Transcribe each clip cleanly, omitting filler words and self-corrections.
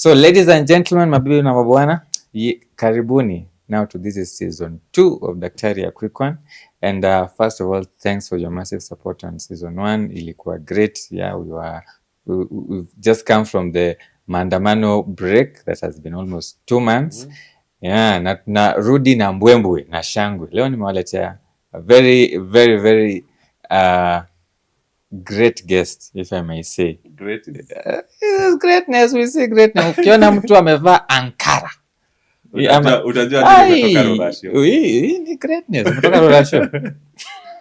So ladies and gentlemen, mabibi na mabwana, karibuni now to this is season 2 of Daktari, a quick one. And first of all, thanks for your massive support on season 1. Ilikuwa great. Yeah, we've just come from the maandamano break that has been almost 2 months. Yeah, na rudi na mbwembwe na shangwe. Leo nimewaletea a very very very great guest, if I may say. Great is greatness, we see greatness. Ukiona mtu amevaa ankara, utajua nimetoka Rorasho. Hii ni greatness. Umetoka Rorasho?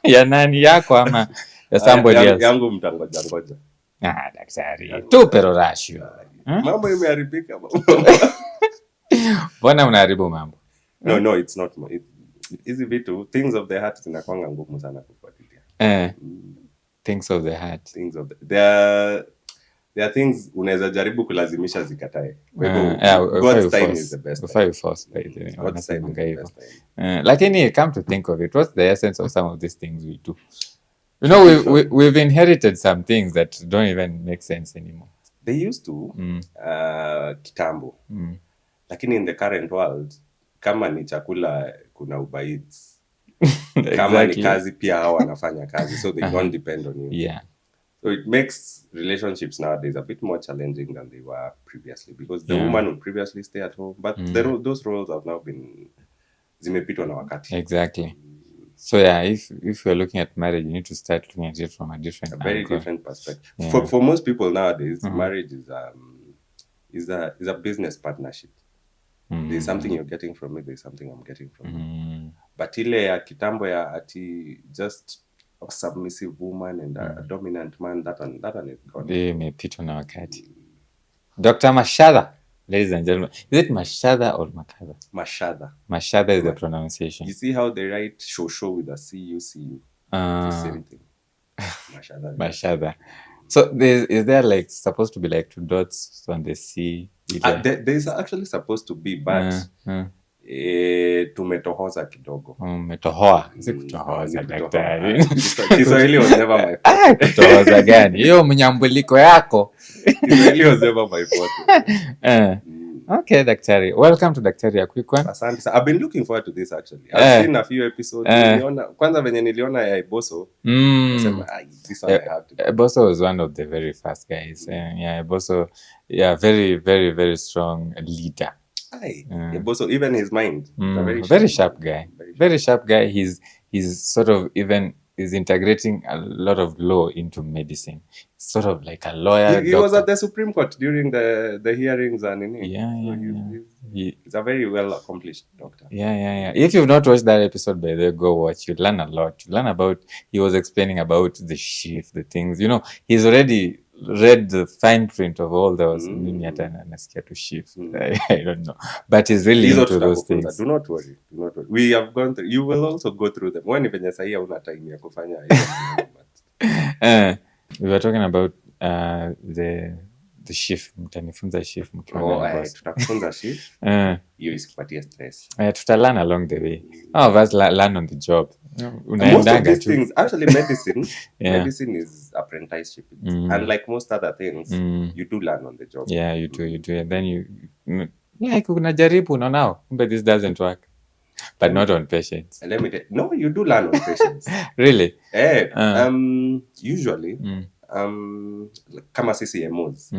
Ya nani yako ama ya somebody else? Yangu mtangoja ngoja. Daktari. Tupe Rorasho. Mambo imeharibika. Mbona unaharibu mambo? No, it's not. Hizi vitu, things of the heart zinakwanga ngumu sana kufuatilia. Things of the heart. There are things unaweza jaribu kulazimisha zikatae. God's time is the best. God's time is the best. Lakini come to think of it, what's the essence of some of these things we do? You know, we've inherited some things that don't even make sense anymore. They used to kitambo. Lakini in the current world, kama ni chakula kuna Uber Eats. Kama ni kazi pia hao wanafanya kazi, so they don't depend on you. Yeah. So it makes relationships nowadays a bit more challenging than they were previously, because the woman would previously stay at home, but those roles have now been zimepitwa na wakati. Exactly. So yeah, if you're looking at marriage, you need to start looking at it from a very different perspective. Yeah. For most people nowadays, marriage is a business partnership. There's something you're getting from me, there's something I'm getting from you. But ile ya kitambo ya ati just a submissive woman and a dominant man, that one is gone. Imepitwa na wakati. Dr. Macatha, ladies and gentlemen. Is it Macatha or Macatha? Macatha. Macatha is the pronunciation. You see how they write show with a C-U-C-U? The same thing. Macatha. So is there like supposed to be like 2 dots on the C? There's actually supposed to be, but tumetohoza kidogo. Umetohoa. Sikutohoza daktari. Kiswahili was never my fault. Kutohoza gani? Hiyo mnyambuliko yako. Kiswahili was never my fault. Okay, Daktari. Welcome to Daktari, a quick one. Asante. I've been looking forward to this actually. I've seen a few episodes. Kwanza venye niliona ya Eboso. This one I have to. Eboso was one of the very first guys. Eboso, very, very, very strong leader. Eboso, even his mind. Very sharp guy. Very sharp guy. He's sort of even is integrating a lot of law into medicine. Sort of like a lawyer. He was at the Supreme Court during the hearings and he's a very well accomplished doctor. Yeah. If you've not watched that episode, by the way, go watch. You learn a lot. You learn about, he was explaining about the SHIF, the things, he's already read the fine print of all those. Mimi hata nasikia tu SHIF. I don't know. But he's really into those things. Do not worry. We have gone through, you will also go through them. When venye sahi una time ya kufanya we were talking about the SHIF. Mtanifunza SHIF mkiwa tutakufunza SHIF. Hiyo isikupatie stress. Tutalearn along the way. All of us learn on the job. Most of these things, actually medicine is apprenticeship. Unlike most other things, you do learn on the job. Yeah, you do. And then you like unajaribu unaona kumbe this doesn't work. But not on patients. And let me tell you, no, you do learn on patients. Really? Usually, kama CMOs,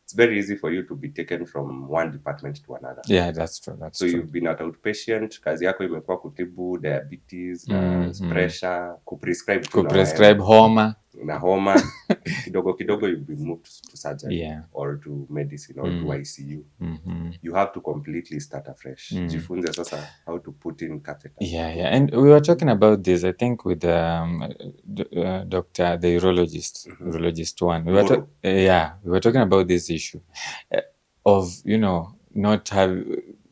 it's very easy for you to be taken from one department to another. Yeah, that's true. So you've been an outpatient, kazi yako imekuwa kutibu diabetes, pressure, kuprescribe homa. Na homa, kidogo you've been moved to surgery or to medicine or to ICU. You have to completely start afresh. Jifunze sasa how to put in catheter. Yeah. And we were talking about this, I think, with Doctor, the urologist one. We were talking about this issue of, not have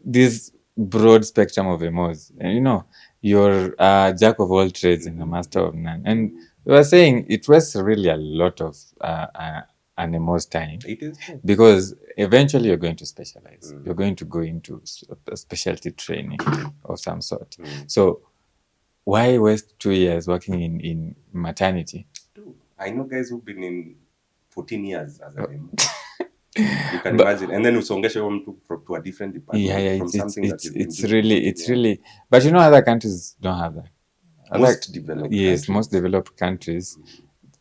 this broad spectrum of emos. You're a jack of all trades and a master of none. And we were saying it was really a lot of an emo's time. It is. Because eventually you're going to specialize. You're going to go into a specialty training of some sort. So why waste 2 years working in maternity? I know guys who've been in 14 years as an emo. You can imagine, and then usongeshe mtu to a different department from something that you've been doing. It's really, but other countries don't have that. Most developed countries. Most developed countries,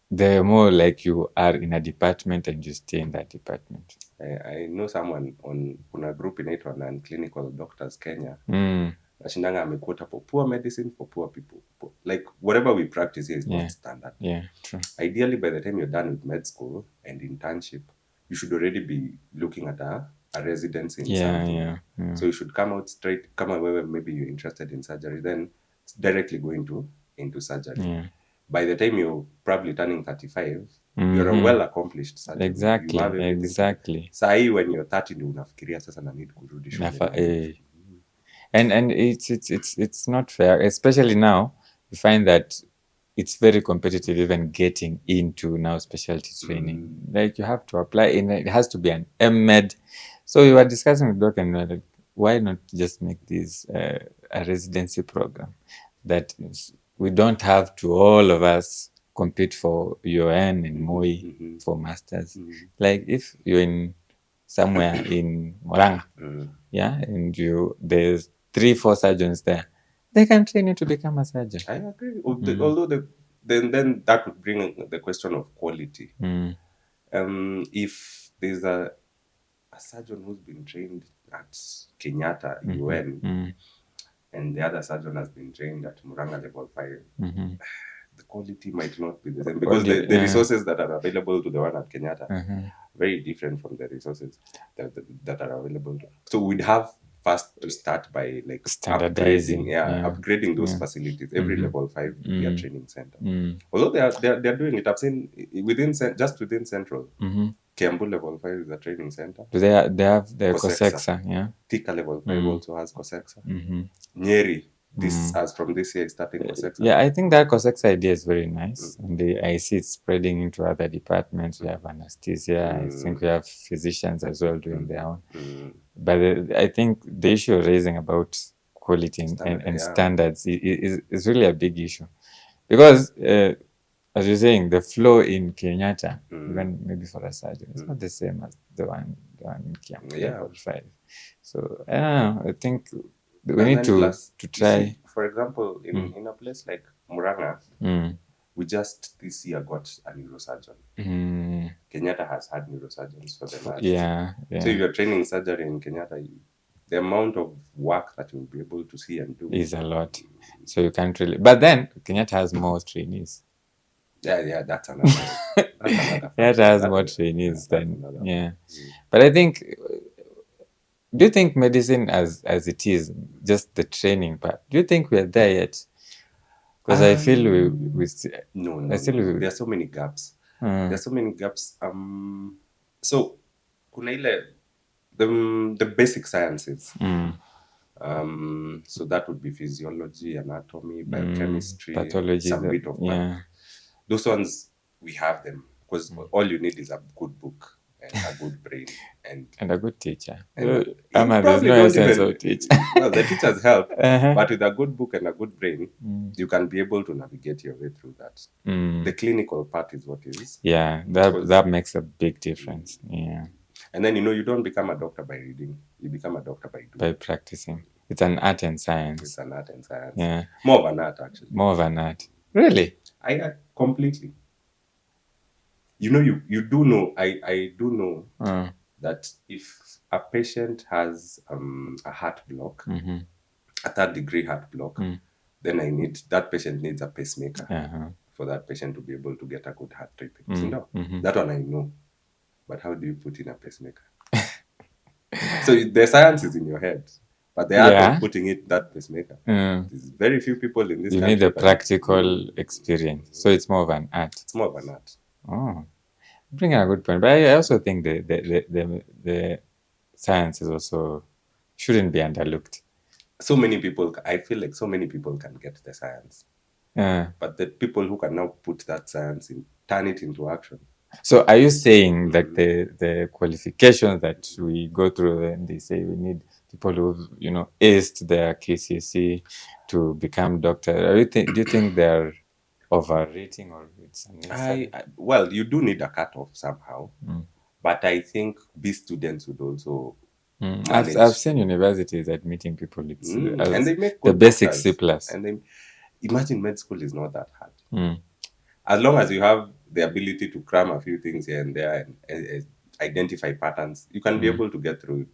they're more like you are in a department and you stay in that department. I know someone on a group inaitwa Non-Clinical Doctors Kenya. Ashindanga amequote hapo, poor medicine for poor people. Like whatever we practice here is not standard. Yeah, true. Ideally, by the time you're done with med school and internship, you should already be looking at a residency in something. Yeah. So you should come out where maybe you're interested in surgery, then directly go into surgery. Yeah. By the time you're probably turning 35, you're a well-accomplished surgeon. Exactly. Sahi when you're 30 ndio unafikiria sasa na need kurudi shule. And it's not fair, especially now. You find that it's very competitive even getting into now specialty training. Like you have to apply it has to be an M.Med. So we were discussing with Doc and we were like, why not just make this a residency program that we don't have to all of us compete for UN and MOI for masters. Like if you're in somewhere in Moranga, and there's 3-4 surgeons there, they can train you to become a surgeon. I agree. Although then that would bring the question of quality. If there's a surgeon who's been trained at Kenyatta UN and the other surgeon has been trained at Muranga level 5, the quality might not be the same because the resources that are available to the one at Kenyatta very different from the resources that are available. So we'd have first to start by like standardizing, upgrading those facilities. Every level 5 will be a training center. Although they're doing it, I've seen within Central. Kiambu level 5 is a training center. They have the COSEXA, Thika level 5 also has COSEXA. Nyeri, as from this year, is starting COSEXA. Yeah, I think that COSEXA idea is very nice. And I see it spreading into other departments. We have anesthesia. I think we have physicians as well doing their own. But I think the issue of raising about quality and standards is really a big issue. Because as you're saying, the flow in Kenyatta, even maybe for a surgeon, it's not the same as the one in Kiambu level 5. So I don't know. I think we need to try. See, for example, in a place like Muranga, we just this year got a neurosurgeon. Kenyatta has had neurosurgeons for the last. So if you're training surgery in Kenyatta, the amount of work that you'll be able to see and do is a lot. So you can't really. But then Kenyatta has more trainees. Yeah, that's another. Kenyatta has more trainees than But I think. Do you think medicine as it is, just the training part, do you think we're there yet? Because I feel we no. There are so many gaps. There are so many gaps. So kuna ile the basic sciences. So that would be physiology, anatomy, biochemistry, pathology, some bit of math. Those ones we have them because all you need is a good book. And a good brain and a good teacher. There's no essence of teacher. Well, the teachers help, but with a good book and a good brain, you can be able to navigate your way through that. The clinical part is what is. Yeah, that makes a big difference. Yeah. And then you don't become a doctor by reading; you become a doctor by doing. By practicing. It's an art and science. It's an art and science. Yeah. More of an art, actually. More of an art. Really? I completely. You do know, I do know that if a patient has a heart block, a 3rd-degree heart block, then that patient needs a pacemaker for that patient to be able to get a good heart rate. That one I know. But how do you put in a pacemaker? So the science is in your head. But the art of putting that pacemaker, there's very few people in this country. You need the practical experience. So it's more of an art. It's more of an art. Oh. Bring a good point, but I also think the science is also shouldn't be underlooked. I feel like so many people can get the science, but the people who can now put that science turn it into action. So are you saying that the qualifications that we go through, and they say we need people who aced their KCSE to become doctor? Do you think they're overrating or it's unnecessary? Well, you do need a cutoff somehow, But I think B students would also I've manage. seen universities admitting people And they make the good basic doctors. C+. And they imagine med school is not that hard. As long as you have the ability to cram a few things here and there and identify patterns, you can be able to get through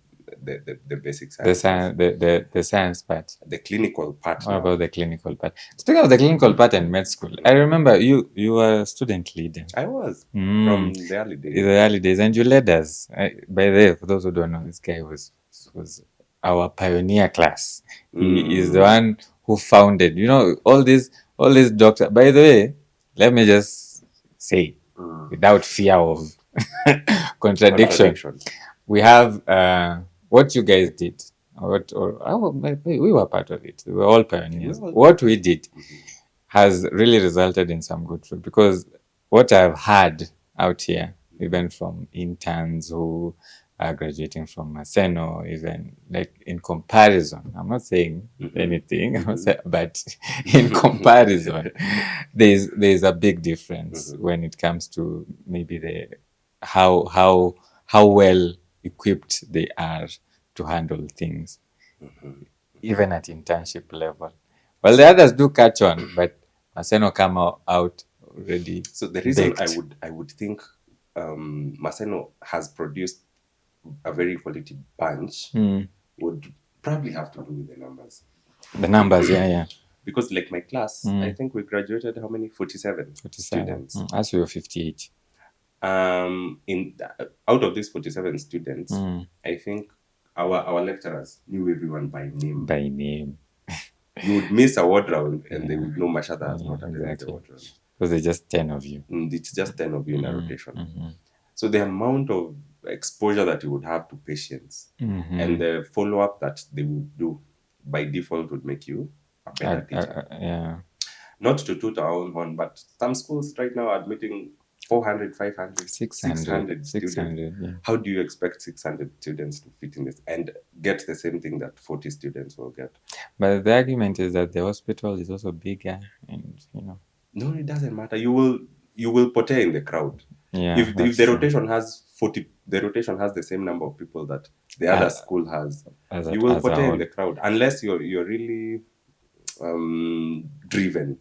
the basic sciences. The science part. The clinical part. What about the clinical part? Speaking of the clinical part in med school, I remember you were a student leader. I was from the early days. In the early days, and you led us. By the way, for those who don't know, this guy was our pioneer class. He is the one who founded. All these doctors. By the way, let me just say, without fear of contradiction, we have what you guys did. We were part of it. We were all pioneers. What we did has really resulted in some good fruit, because what I've heard out here, even from interns who are graduating from Maseno, even like in comparison, I'm not saying anything, but in comparison, there's a big difference when it comes to maybe the how well equipped they are to handle things, even at internship level. Well, the others do catch on, but Maseno come out already. So the reason I would think Maseno has produced a very quality bunch would probably have to do with the numbers. The numbers, yeah. Because like my class, I think we graduated how many? 47 students. As we were 58. Out of these 47 students, I think our lecturers knew everyone by name. By name. You would miss a ward round and they would know Macatha has not attended the ward round. Because there's just 10 of you. It's just 10 of you in a rotation. So the amount of exposure that you would have to patients and the follow-up that they would do by default would make you a better teacher. Not to toot our own horn, but some schools right now are admitting 400, 500, 600 students. Yeah. How do you expect 600 students to fit in this and get the same thing that 40 students will get? But the argument is that the hospital is also bigger, and No, it doesn't matter. You will portray in the crowd. Yeah. If the rotation has 40, the rotation has the same number of people that the other school has. You will portray in the crowd, unless you're really driven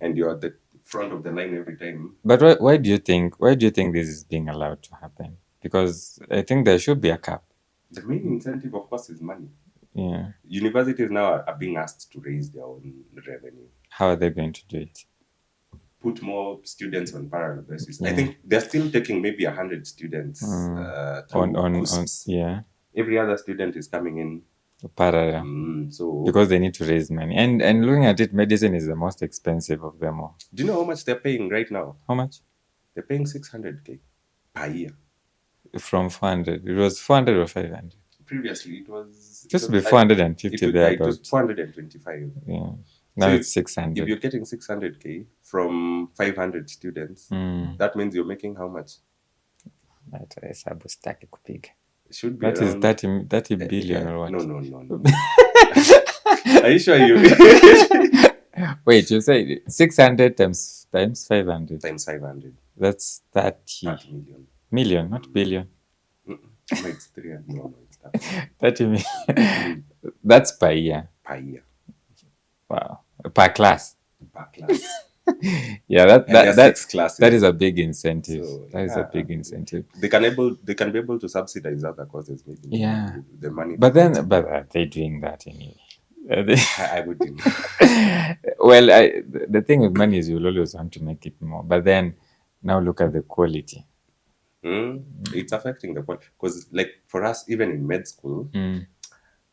and you're at the front of the line every time. But why do you think this is being allowed to happen? Because I think there should be a cap. The main incentive, of course, is money. Yeah. Universities now are being asked to raise their own revenue. How are they going to do it? Put more students on parallel basis. I think they're still taking maybe 100 students yeah. Every other student is coming in parallel. So because they need to raise money. And looking at it, medicine is the most expensive of them all. Do you know how much they're paying right now? How much? They're paying 600K per year. From 400. It was 400 or 500. Previously, it was just to be 450 there. It was 425. Yeah. Now so it's 600. If you're getting 600K from 500 students, that means you're making how much? Should be that is 30 billion or what? No. Are you sure Wait, you say 600 times 500? Times 500. That's 30 million, not billion. No, it's 300. No, it's that. 30 million. That's per year. Per year. Wow. Per class. Per class. Yeah, that is a big incentive. So, that is a big incentive. They can be able to subsidize other courses, maybe. Yeah. The money. But are they doing that anyway? I wouldn't. Well, the thing with money is you'll always want to make it more. But then now look at the quality. It's affecting the quality. Because like for us, even in med school,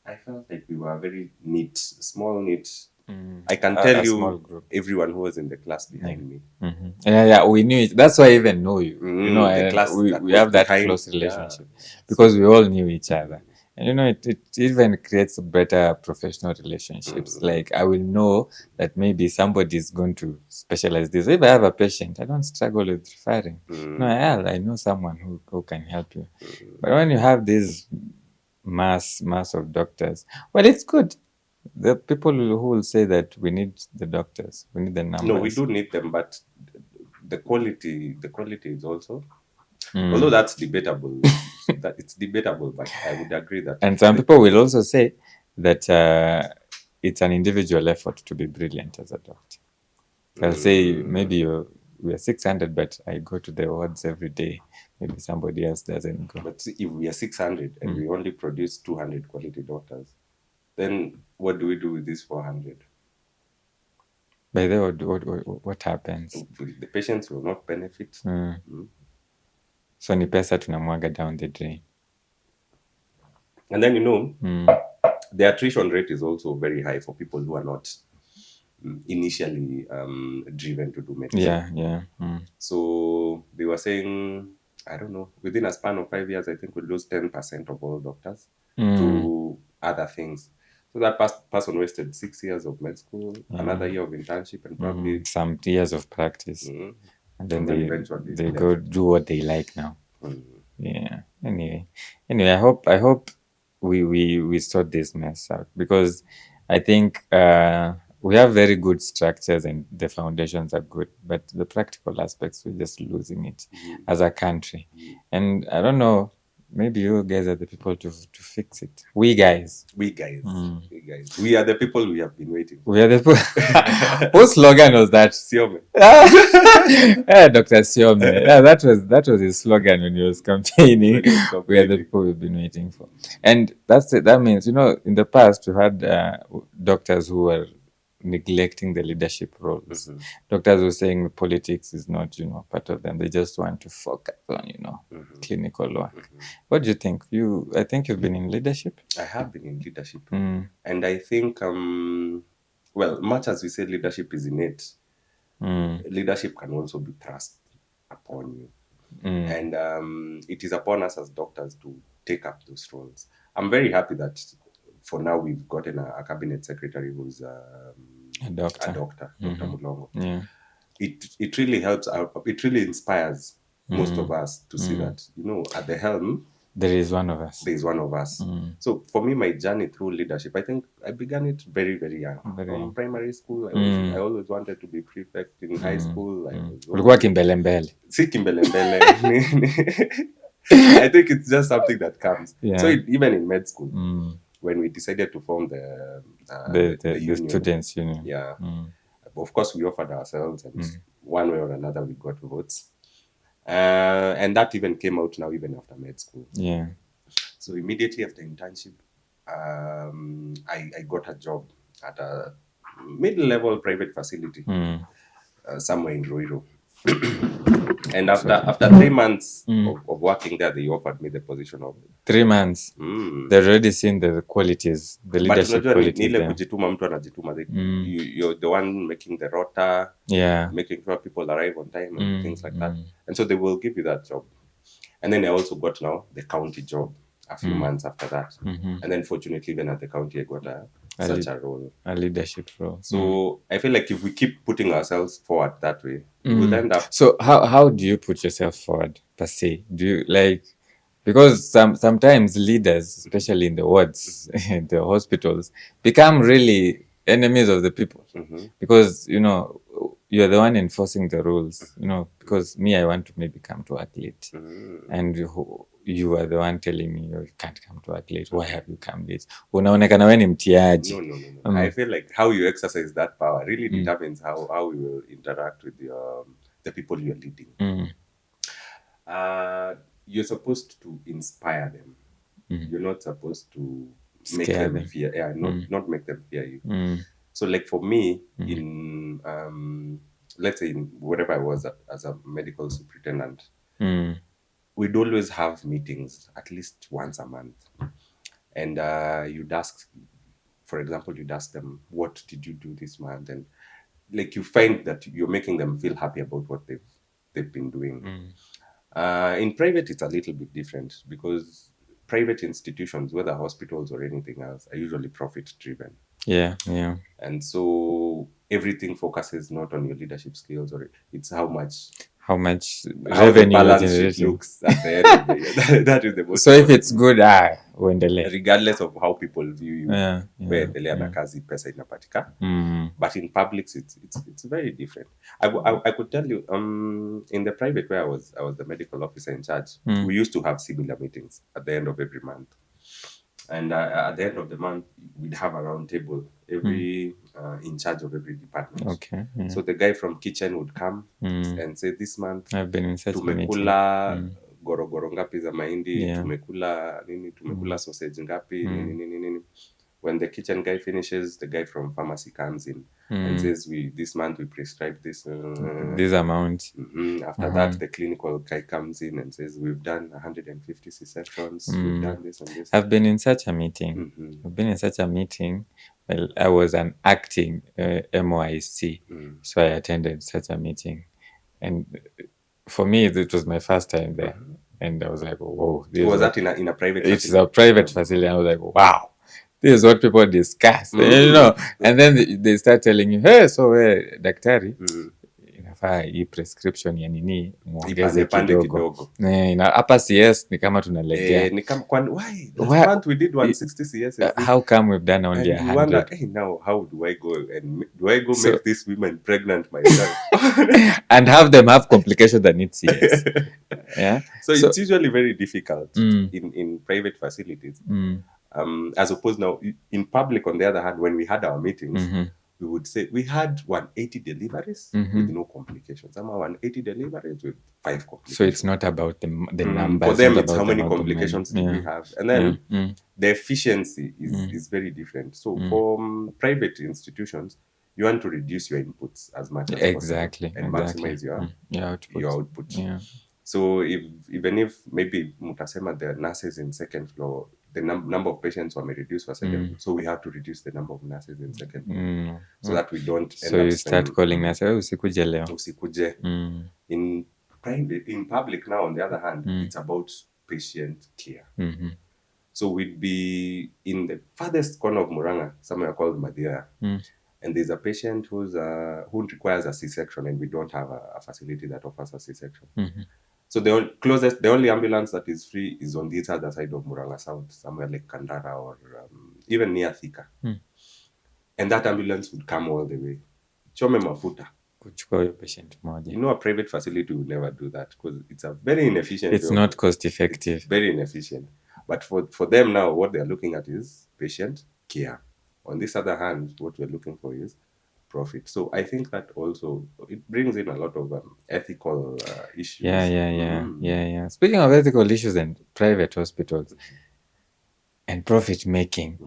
I felt like we were a very small neat. I can tell you everyone who was in the class behind me. Yeah, we knew it. That's why I even know you. We have that close relationship because we all knew each other. And it even creates better professional relationships. Like I will know that maybe somebody is going to specialize this. If I have a patient, I don't struggle with referring. No, I know someone who can help you. But when you have this mass of doctors, well, it's good. The people who will say that we need the doctors, we need the numbers. No, we do need them, but the quality is also. Although that's debatable. That it's debatable, but I would agree that. And some people will also say that it's an individual effort to be brilliant as a doctor. They'll say maybe we are 600, but I go to the wards every day. Maybe somebody else doesn't go. But if we are 600 and we only produce 200 quality doctors, then what do we do with these 400? By the way, what happens? The patients will not benefit. So ni pesa tunamwaga down the drain. And then, the attrition rate is also very high for people who are not initially driven to do medicine. Yeah. So they were saying, I don't know, within a span of 5 years, I think we lose 10% of all doctors to other things. So that person wasted 6 years of med school, another year of internship, and probably some years of practice. And then eventually they go do what they like now. Yeah. Anyway, I hope we sort this mess out, because I think we have very good structures and the foundations are good, but the practical aspects, we're just losing it as a country. And I don't know, maybe you guys are the people to fix it. We guys. We are the people we have been waiting for. We are the people. Whose slogan was that? Siome. Dr. Siome. Yeah, that was his slogan when he was campaigning. We are the people we've been waiting for. And that's it. That means, in the past we had doctors who were neglecting the leadership roles. Doctors were saying politics is not, part of them. They just want to focus on, clinical work. What do you think? I think you've been in leadership? I have been in leadership. And I think, much as we say leadership is innate, leadership can also be thrust upon you. And it is upon us as doctors to take up those roles. I'm very happy that for now we've gotten a cabinet secretary who's a doctor, Dr. Mulongo. Yeah. It really helps out. It really inspires most of us to see that, at the helm, there is one of us. So for me, my journey through leadership, I think I began it very, very young. From primary school, I always wanted to be prefect. In high school, ulikuwa kimbelembele. Si kimbelembele. I think it's just something that comes. Yeah. So even in med school, when we decided to form the students union, of course we offered ourselves, and one way or another we got votes. And that even came out now, even after med school. Yeah. So immediately after internship, I got a job at a mid-level private facility somewhere in Ruiru. And after 3 months of working there, they offered me the position of 3 months. They've already seen the qualities, the leadership qualities. But kujituma mtu anajituma. You're the one making the rota, making sure people arrive on time and things like that. And so they will give you that job. And then I also got now the county job a few months after that. And then fortunately, even at the county, I got such a role. A leadership role. So I feel like if we keep putting ourselves forward that way, we'll end up. So how do you put yourself forward, per se? Do you because sometimes leaders, especially in the wards, the hospitals, become really enemies of the people. Because, you're the one enforcing the rules, because me, I want to maybe come to work late. And you are the one telling me you can't come to work late. Why have you come late? Unaonekana wewe ni mtiaji. No. I feel like how you exercise that power really determines how we will interact with the people you're leading. You're supposed to inspire them. You're not supposed to make them fear. Yeah, not make them fear you. So like for me, in let's say in whatever I was as a medical superintendent, we'd always have meetings at least once a month. And you'd ask, for example, them, what did you do this month? And like you find that you're making them feel happy about what they've been doing. In private, it's a little bit different because private institutions, whether hospitals or anything else, are usually profit driven. Yeah. And so everything focuses not on your leadership skills, or it's how much how much how the revenue you're balance sheet generating. looks at the end of the year. That is the most So if important. it's good, uendelee. Regardless of how people view you, Yeah. na kazi pesa inapatika. But in public, it's very different. I could tell you, in the private where I was the medical officer in charge. We used to have similar meetings at the end of every month, and at the end of the month we'd have a round table, every in charge of every department. Okay. Yeah. So the guy from kitchen would come and say, this month I've been in such a meeting. tumekula gorogoro ngapi za mahindi, tumekula nini, tumekula sausage ngapi, nini. When the kitchen guy finishes, the guy from pharmacy comes in and says, this month we prescribed this amount. After that, the clinical guy comes in and says, we've done 150 C-sections, we've done this and this. I've been in such a meeting. I've been in such a meeting. Well, I was an acting MOIC, so I attended such a meeting. And for me, it was my first time there. And I was like, whoa. Was that in a private facility? It's a private facility. I was like, wow. This is what people discuss. You know, and then they start telling you, hey, so daktari, inafaa hii prescription ya nini muongeze kidogo. Hapa CS ni kama tunalegea. Ni kama why? Last month we did 160 CS. How come we've done only 100? Wonder, hey, now how do I go make these women pregnant myself? And have them have complications that need CS. Yeah. So it's usually very difficult in private facilities. As opposed now in public, on the other hand, when we had our meetings, we would say we had 180 deliveries with no complications. Some 180 deliveries with 5 complications. So it's not about the numbers. For them, it's how many complications do we have. And then the efficiency is very different. So for private institutions, you want to reduce your inputs as much as possible and maximize your output. Yeah. So even if maybe mutasema the nurses in second floor, the number of patients were reduced for second floor, so we have to reduce the number of nurses in second floor so that we don't end so you start calling nurses, usikuje leo. In public now, on the other hand, it's about patient care. So we'd be in the farthest corner of Murang'a, somewhere called Madhira, and there's a patient who requires a C-section, and we don't have a facility that offers a C-section. So the only ambulance that is free is on this other side of Murang'a South, somewhere like Kandara or even near Thika. And that ambulance would come all the way. Chome mafuta. Patient moja. You know, a private facility would never do that because it's a very inefficient. It's not cost effective. It's very inefficient. But for them now, what they're looking at is patient care. On this other hand, what we're looking for is profit. So I think that also it brings in a lot of ethical issues. Yeah. Speaking of ethical issues and private hospitals and profit making,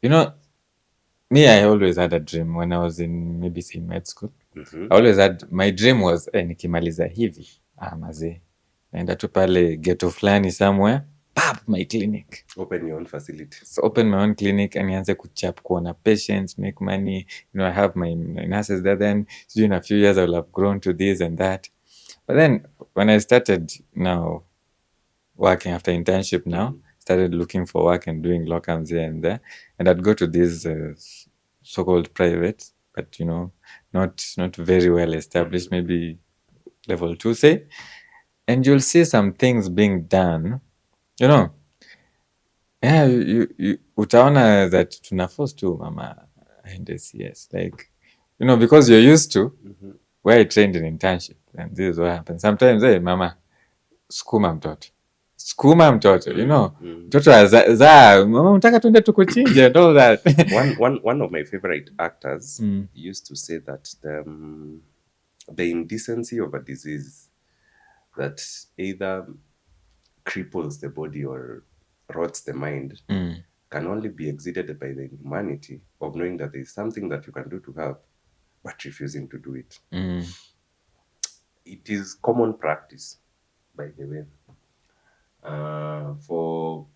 you know, me, I always had a dream when I was in maybe say med school. I always had, my dream was nikimaliza hivi mazee naenda tu pale ghetto fulani somewhere, my clinic, open your own facility. So open my own clinic and nianze kuchap kuona patients, make money, you know, I have my nurses there. Then in a few years I will have grown to this and that. But then when I started now working after internship now, started looking for work and doing locums here and there, and I'd go to these so-called private, but you know, not very well established, maybe level 2 say, and you'll see some things being done, you know. Yeah, you utaona that tunaforce to mama and CS, like, you know, because you're used to where I trained in internship, and this is what happens sometimes. Hey mama, skuma mtoto, you know, mtoto za mama unataka tuende tukuchinje and all that. One of my favorite actors used to say that the indecency of a disease that either cripples the body or rots the mind can only be exceeded by the humanity of knowing that there is something that you can do to help but refusing to do it. It is common practice, by the way, for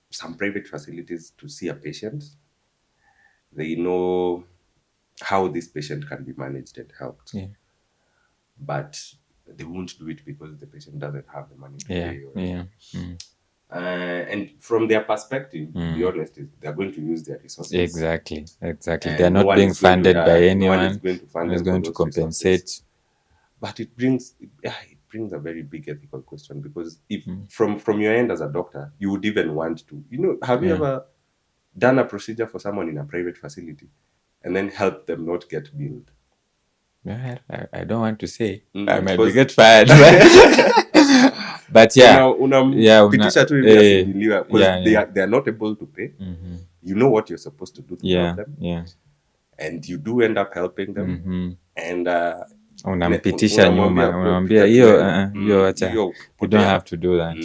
some private facilities to see a patient. They know how this patient can be managed and helped, but they won't do it because the patient doesn't have the money to pay. And from their perspective, to be honest, they're going to use their resources. Exactly. They're not being funded by anyone. No one is going to fund them. Is going to compensate. Resources. But it brings brings a very big ethical question, because if from your end as a doctor, you would even want to, have you ever done a procedure for someone in a private facility and then help them not get billed? Well, I don't want to say. I might get fired. But unampitisha tu hivi asibiliwa, because they are not able to pay. You know what you're supposed to do to help them. And you do end up helping them. And unampitisha nyuma, unamwambia hiyo acha, you don't have to do that.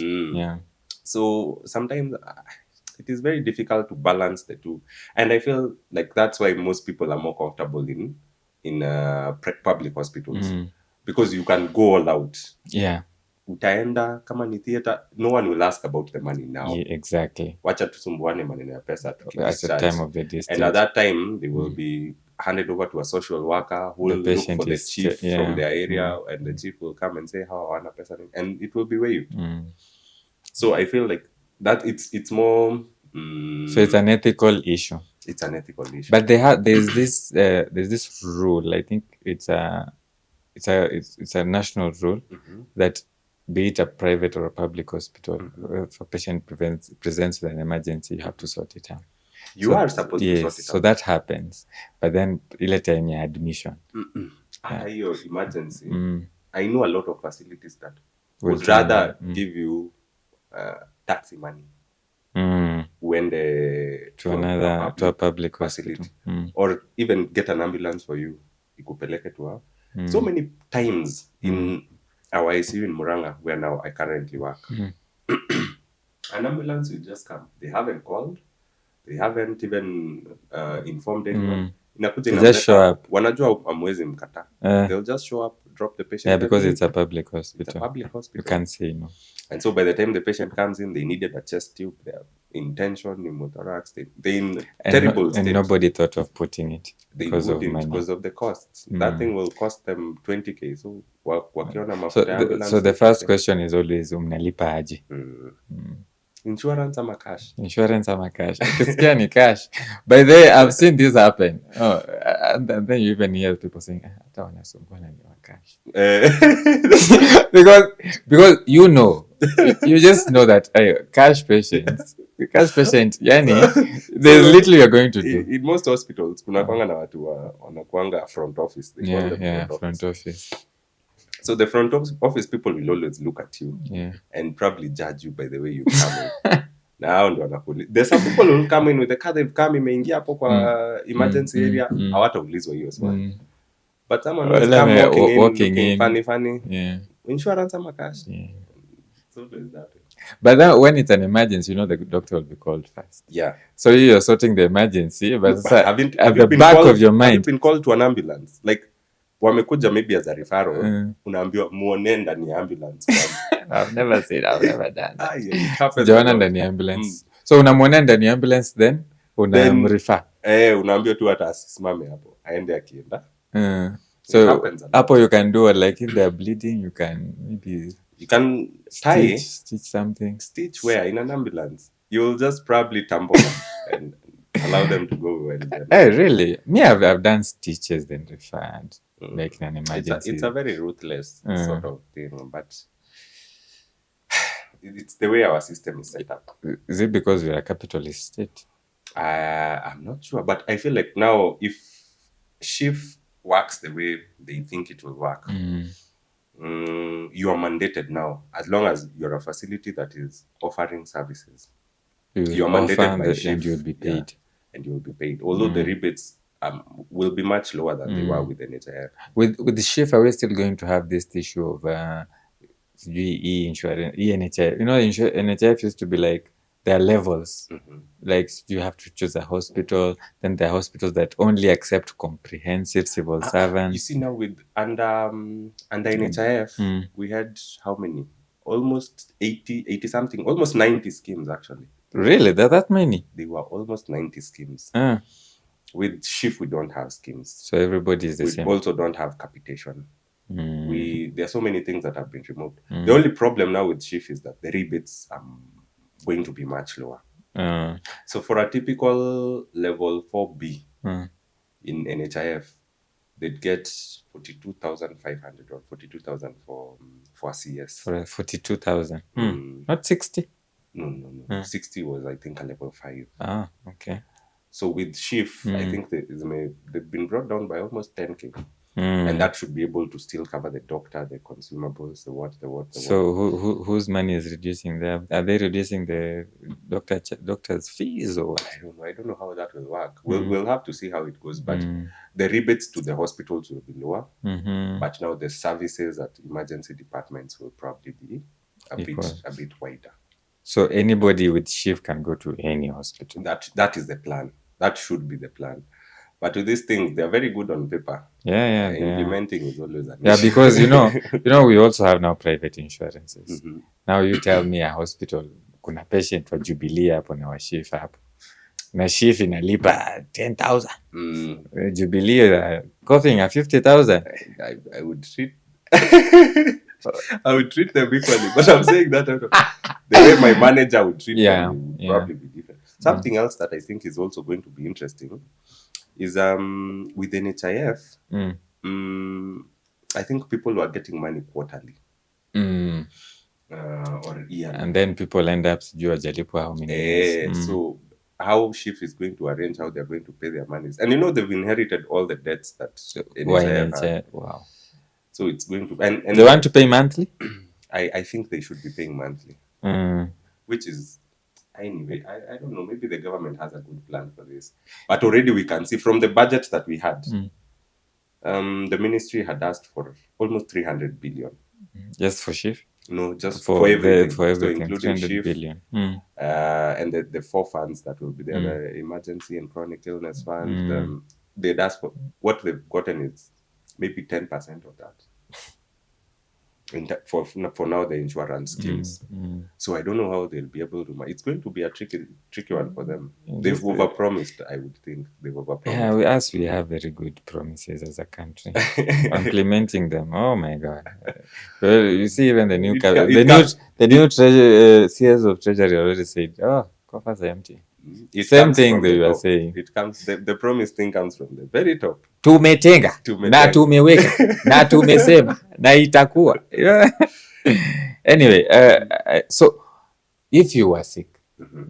So sometimes it is very difficult to balance the two, and I feel like that's why most people are more comfortable in public hospitals, because you can go all out. Utaenda kama ni theater, no one will ask about the money now. Exactly. Wacha tusumbuane maneno ya pesa at the time of the discharge. And at that time they will be handed over to a social worker who will look for the chief from their area, and the chief will come and say how hawana pesa, and it will be waived. So I feel like that it's more so it's an ethical issue. It's an ethical issue. But there's this rule. I think it's a national rule that, be it a private or a public hospital, if a patient presents with an emergency, you have to sort it out. You are supposed to sort it out. So that happens. But then ile time ya admission. Your emergency. I know a lot of facilities that would rather give you taxi money when to a public facility, or even get an ambulance for you, ikupeleke to her. So many times in our ICU in Muranga, where now I currently work, an ambulance will just come. They haven't called, they haven't even informed anyone. They just show up. Wanajua amwezi mkata. They'll just show up, drop the patient. Yeah, because it's a public hospital. It's a public hospital. You can't say no. And so by the time the patient comes in, they needed a chest tube, they're in tension, pneumothorax, they're in terrible state. And nobody thought of putting it because of money. Because of the costs. That thing will cost them 20K. So wakiona mafuta ambulance. So the first question is always, mnalipa aje? Insurance ama cash? Insurance ama cash? Ukisikia ni cash. By the way, I've seen this happen. And then you even hear people saying, hata wanasumbuana ni wa cash. Because you just know that cash patient, yani, there's little you're going to do. In most hospitals, kuna kwanga na watu wanakuanga front office. They call them front office. So the front office people will always look at you and probably judge you by the way you come in. Now ndo wanakuli. There's some people who will come in with the car, they've come imeingia hapo kwa emergency area, hawataulizwa hiyo swali. But someone will come walking in funny. Insurance ama cash. So there's that. But then when it's an emergency, the doctor will be called first. So you're sorting the emergency, but at the back of your mind, have you been called to an ambulance? Like, wamekuja maybe as a referral, unaambiwa muone ndani ya ambulance. I've never done. Joana ndani ya ambulance. So unamwona ndani ya ambulance, then unamrefer. Unaambiwa tu hata asisimame hapo, aende akienda. So hapo you can do like if they are bleeding, you can stitch something. Stitch where? In an ambulance. You'll just probably tumble and allow them to go well. Hey, really? Me, I've done stitches then referred. Like in an emergency. It's a very ruthless sort of thing, but it's the way our system is set up. Is it because we're a capitalist state? I'm not sure, but I feel like now if SHIF works the way they think it will work, you are mandated now, as long as you're a facility that is offering services. You're mandated by SHIF, and you'll be paid. And you'll be paid. Although the rebates will be much lower than they were with NHIF. With the SHIF, are we still going to have this issue of e-insurance, e-NHIF? NHIF used to be like, there are levels. Like, you have to choose a hospital. Then there are hospitals that only accept comprehensive civil servants. You see now with under NHIF, we had how many? Almost 80 something, almost 90 schemes actually. Really? There are that many? They were almost 90 schemes. With SHIF, we don't have schemes. So everybody is the same. We also don't have capitation. There are so many things that have been removed. The only problem now with SHIF is that the rebates are going to be much lower. So for a typical level 4B in NHIF, they'd get 42,500 or 42,000 for CS. For 42,000. Not 60. No. 60 was, I think, a level 5. Ah, okay. So with SHIF, I think they've been brought down by almost 10K. And that should be able to still cover the doctor, the consumables, the what. So whose money is reducing there? Are they reducing the doctor's fees or what? I don't know how that will work. We'll have to see how it goes. But the rebates to the hospitals will be lower. But now the services at emergency departments will probably be a bit wider. So anybody with SHIF can go to any hospital. That is the plan. That should be the plan. But with these things, they're very good on paper. Yeah. Implementing is always an issue. Yeah, because we also have now private insurances. Now you tell me a hospital, kuna patient wa Jubilee hapo na wa SHIF hapo. Na SHIF inalipa 10,000. Jubilee coughing at 50,000. I would treat I would treat them equally, but I'm saying that out of the way my manager would treat them would probably be different. Something else that I think is also going to be interesting is with NHIF, I think people are getting money quarterly or yearly, and then people end up wajalipo how many years. So how SHIF is going to arrange how they're going to pay their monies, and they've inherited all the debts that NHIF had. Wow. So it's going to and they want to pay monthly. I think they should be paying monthly, which is. Anyway, I don't know. Maybe the government has a good plan for this. But already we can see from the budget that we had, the ministry had asked for almost 300 billion. Just for SHIF? No, just for everything. For everything. So including 300 SHIF, billion. And the 4 funds that will be there, the emergency and chronic illness fund. They'd asked for, what they've gotten is maybe 10% of that. For now, the insurance schemes. So I don't know how they'll be able to. It's going to be a tricky one for them. They've overpromised, I would think. They've overpromised. We have very good promises as a country. Implementing them, oh my God! Well, you see, even the new CS of Treasury already said, "Oh, coffers are empty." Same thing that you are saying. It comes. The promise thing comes from the very top. Tumetenga na tumeweka na tumesema na itakuwa. Anyway, so if you were sick,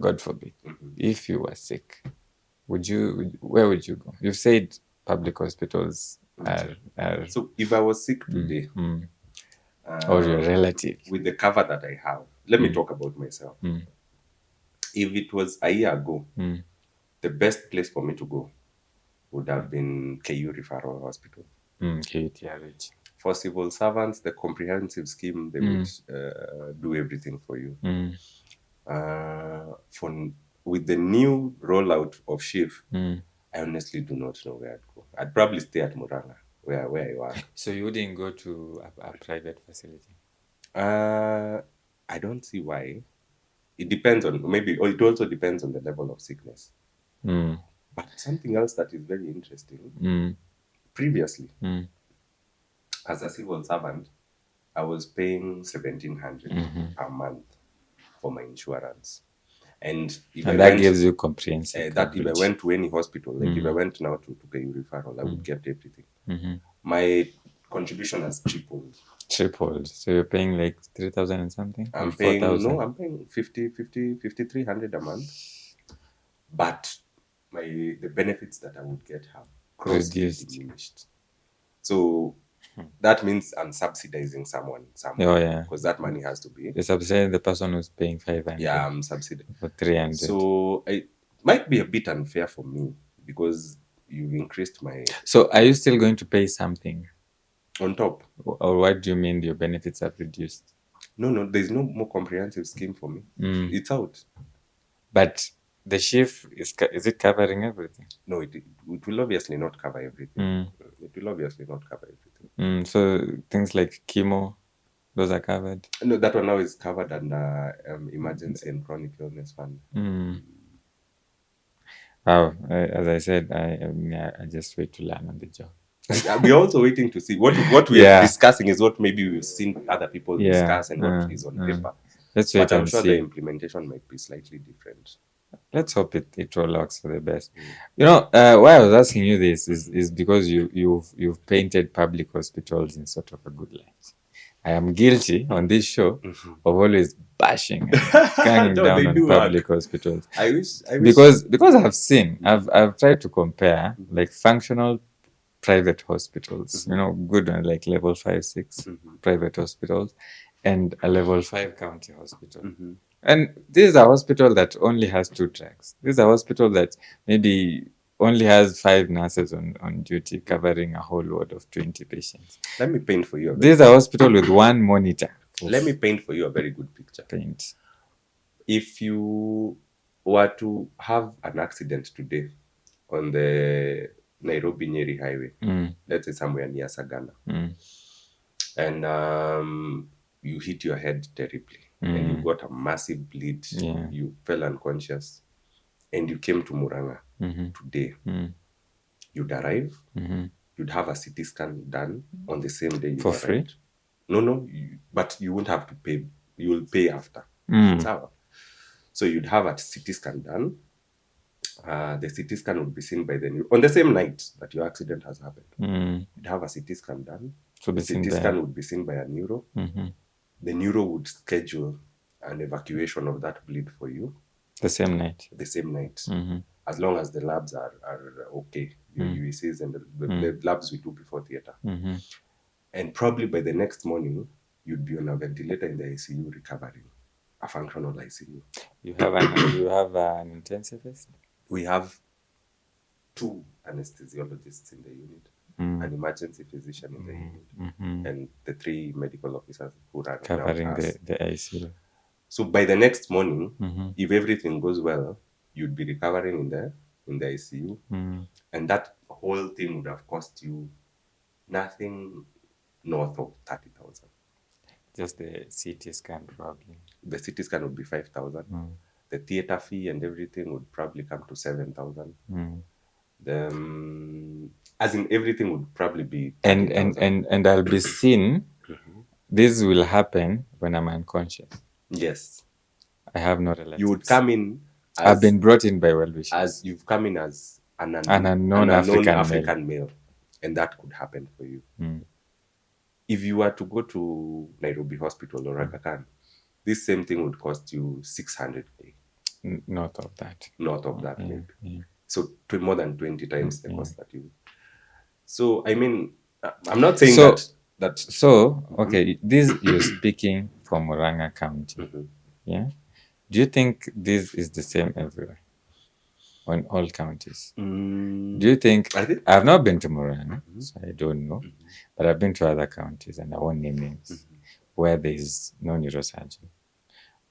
God forbid, if you were sick, where would you go? You've said public hospitals are so if I was sick today, or your relative, with the cover that I have, let me talk about myself. If it was a year ago, the best place for me to go would have been KU Referral Hospital. KUTRH. For civil servants, the comprehensive scheme, they would do everything for you. With the new rollout of SHIF, I honestly do not know where I'd go. I'd probably stay at Muranga, where I work. So you wouldn't go to a private facility? I don't see why. It depends on, it also depends on the level of sickness. But something else that is very interesting, previously, as a civil servant, I was paying 1,700 a month for my insurance. And that gives you comprehensive coverage. If I went to any hospital, like if I went now to KU Referral, I would get everything. My contribution has tripled. So you're paying like 3,000 and something? I'm paying 5,300 a month. But the benefits that I would get have grossly diminished. So that means I'm subsidizing someone. Oh, yeah. Because that money has to be. You're subsidizing the person who's paying 500. Yeah, I'm subsidizing. For 300. So it might be a bit unfair for me because you've increased my... So are you still going to pay something? On top. Or what do you mean your benefits have reduced? No, there's no more comprehensive scheme for me. It's out. But the SHIF, is it covering everything? No, it will obviously not cover everything. It will obviously not cover everything. So things like chemo, those are covered? No, that one now is covered under emergency and chronic illness fund. Wow, as I said, I just wait to learn on the job. We're also waiting to see what we are discussing is what maybe we've seen other people discuss and what is on paper. Let's wait but I'm and sure see. the implementation might be slightly different. let's hope it all works for the best. Why I was asking you this is because you've painted public hospitals in sort of a good light. I am guilty on this show of always bashing and ganging No, down they on do public work. hospitals. I wish Because I've seen, I've tried to compare like functional private hospitals, good ones like level 5, 6 private hospitals, and a level 5 county hospital. And this is a hospital that only has 2 tracks. This is a hospital that maybe only has 5 nurses on duty covering a whole ward of 20 patients. Let me paint for you. This is a hospital with 1 monitor. Let me paint for you a very good picture. Paint. If you were to have an accident today on the Nairobi Nyeri highway, let's say somewhere near Sagana, and you hit your head terribly, and you got a massive bleed, you fell unconscious, and you came to Murang'a today, you'd arrive, you'd have a CT scan done on the same day you For arrived. free? No, but you won't have to pay. You will pay after. So you'd have a CT scan done. The CT scan would be seen by on the same night that your accident has happened. You'd have a CT scan done. So the CT scan would be seen by a neuro. The neuro would schedule an evacuation of that bleed for you. The same night. As long as the labs are okay. Your UECs and the labs we do before theater. And probably by the next morning, you'd be on a ventilator in the ICU recovering. A functional ICU. You have an intensivist? We have 2 anesthesiologists in the unit, an emergency physician in the unit, and the 3 medical officers who are covering the ICU. So by the next morning, if everything goes well, you'd be recovering in the ICU, and that whole thing would have cost you nothing north of 30,000. Just the CT scan, probably. The CT scan would be 5,000. The theater fee and everything would probably come to 7,000. As in everything would probably be 30,000. And I'll be seen. This will happen when I'm unconscious. Yes. I have no relatives. You would come in. I've been brought in by well-wishers. As you've come in as an unknown African male, and that could happen for you. If you were to go to Nairobi Hospital or Aga Khan, this same thing would cost you 600K. North of that. Maybe. Yeah. So more than 20 times the cost that you. So I mean, I'm not saying that. So okay, this you're speaking for Murang'a County. Yeah. Do you think this is the same everywhere? On all counties? Do you think... I've not been to Murang'a, so I don't know. But I've been to other counties, and I won't name names, where there is no neurosurgeon.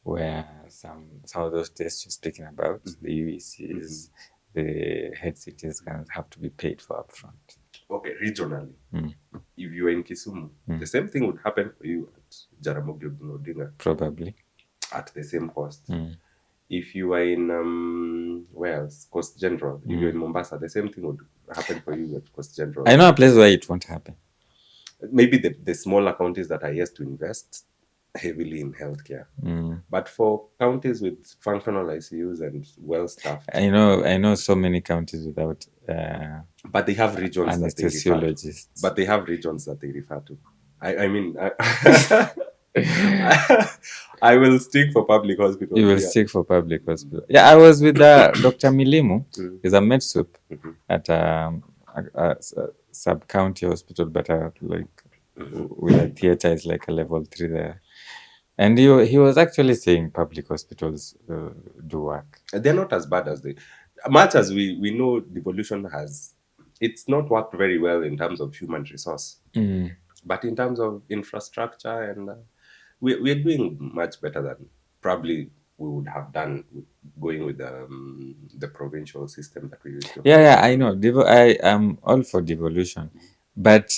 Where some of those tests you're speaking about, the UECs, the head CT scans have to be paid for upfront. Okay, regionally. If you were in Kisumu, the same thing would happen for you at Jaramogi Oginga Odinga. Probably. At the same cost. If you were in where else? Coast General. If you're in Mombasa, the same thing would happen for you at Coast General. I know a place where it won't happen. Maybe the smaller counties that are yet to invest heavily in healthcare. But for counties with functional ICUs and well-staffed, I know so many counties without but they have regions anesthesiologists. But they have regions that they refer to. I mean, I will stick for public hospitals. You will stick for public hospital. Yeah, I was with Dr. Milimu. He's a med sup at a sub-county hospital, but with a theater is like a level 3 there. And he was actually saying public hospitals do work. They're not as bad as much as we know devolution it's not worked very well in terms of human resource. But in terms of infrastructure, and we're doing much better than probably we would have done going with the provincial system that we used to. Yeah, I know. I am all for devolution. But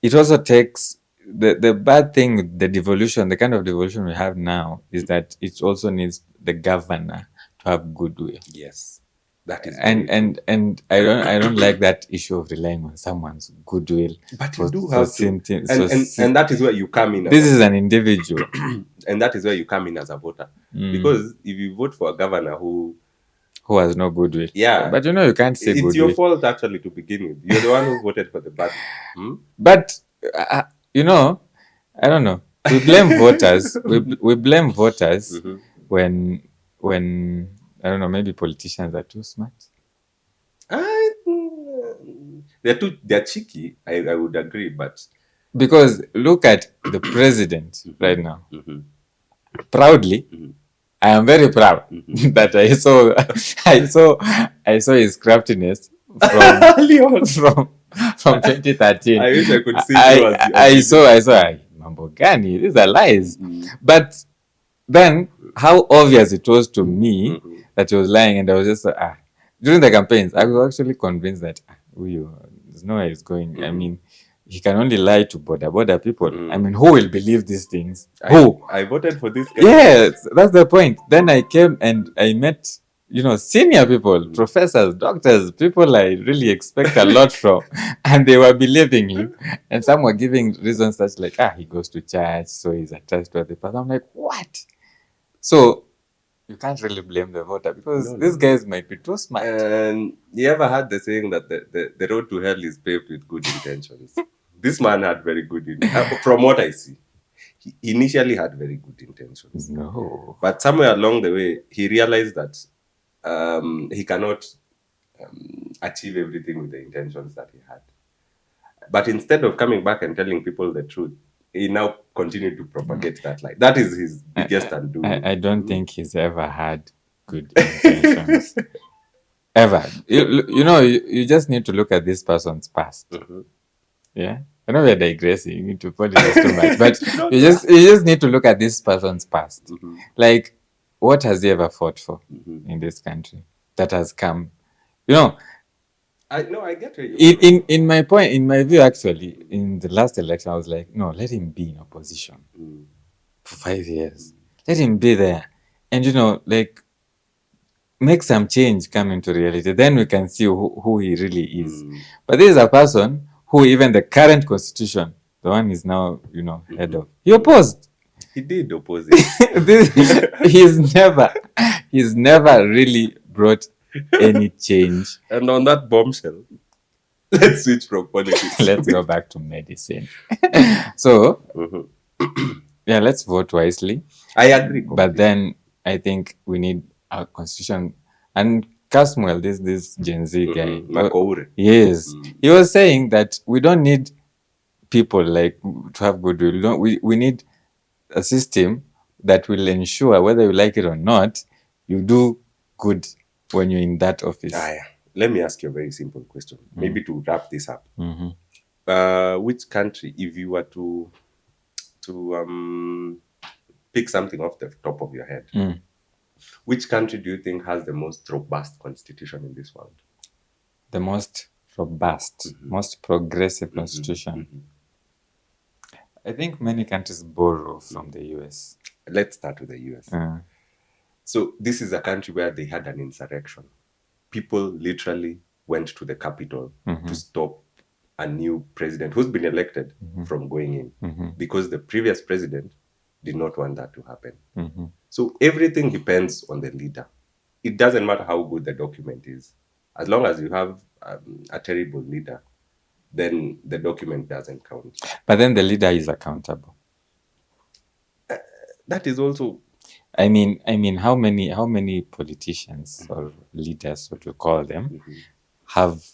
it also takes... The bad thing with the devolution, the kind of devolution we have now, is that it also needs the governor to have goodwill. Yes. That is and I don't like that issue of relying on someone's goodwill. But you do have to, and that is where you come in. This is an individual, and that is where you come in as a voter, because if you vote for a governor who has no goodwill, yeah, but you can't say it's goodwill. your fault actually to begin with. You're the one who voted for the party. But I don't know. We blame voters. We blame voters when I don't know, maybe politicians are too smart. They're cheeky. I would agree, but because look at the president right now. Proudly, I am very proud that I saw his craftiness from 2013. I wish I could see. I saw mambo gani, these are lies. But then how obvious it was to me that he was lying, and I was just during the campaigns I was actually convinced that there's no way he's going. I mean, he can only lie to border people. I mean, who will believe these things? Who? I voted for this guy. Yes, that's the point. Then I came and I met, senior people, professors, doctors, people I really expect a lot from, and they were believing him. And some were giving reasons such like, he goes to church, so he's attached to the past. I'm like, what? So you can't really blame the voter, because these guys might be too smart. And you ever heard the saying that the road to hell is paved with good intentions? This man had very good intentions. From what I see, he initially had very good intentions. No. But somewhere along the way, he realized that he cannot achieve everything with the intentions that he had. But instead of coming back and telling people the truth, he now continued to propagate that lie. That is his biggest undo. I don't think he's ever had good intentions. Ever. You just need to look at this person's past. Yeah, I know we're digressing. You need to apologize too much, but you just need to look at this person's past. Like, what has he ever fought for in this country that has come? I get it. In my view, actually, in the last election, I was like, no, let him be in opposition for 5 years. Let him be there, and make some change come into reality. Then we can see who he really is. But this is a person who even the current constitution, the one is now, head of, he opposed. He did oppose it. He's never really brought any change. And on that bombshell, let's switch from politics. Let's go back to medicine. So, let's vote wisely. I agree. But then I think we need a constitution. And Casmuel, this Gen Z guy, yes, he was saying that we don't need people like to have goodwill. We need a system that will ensure, whether you like it or not, you do good when you're in that office. Let me ask you a very simple question, maybe to wrap this up. Which country, if you were to pick something off the top of your head, which country do you think has the most robust constitution in this world? The most robust, most progressive constitution. I think many countries borrow from the US. Let's start with the US. So this is a country where they had an insurrection. People literally went to the Capitol to stop a new president who's been elected from going in, because the previous president did not want that to happen. So everything depends on the leader. It doesn't matter how good the document is. As long as you have a terrible leader, then the document doesn't count. But then the leader is accountable. That is also... I mean, how many politicians or leaders, what you call them, have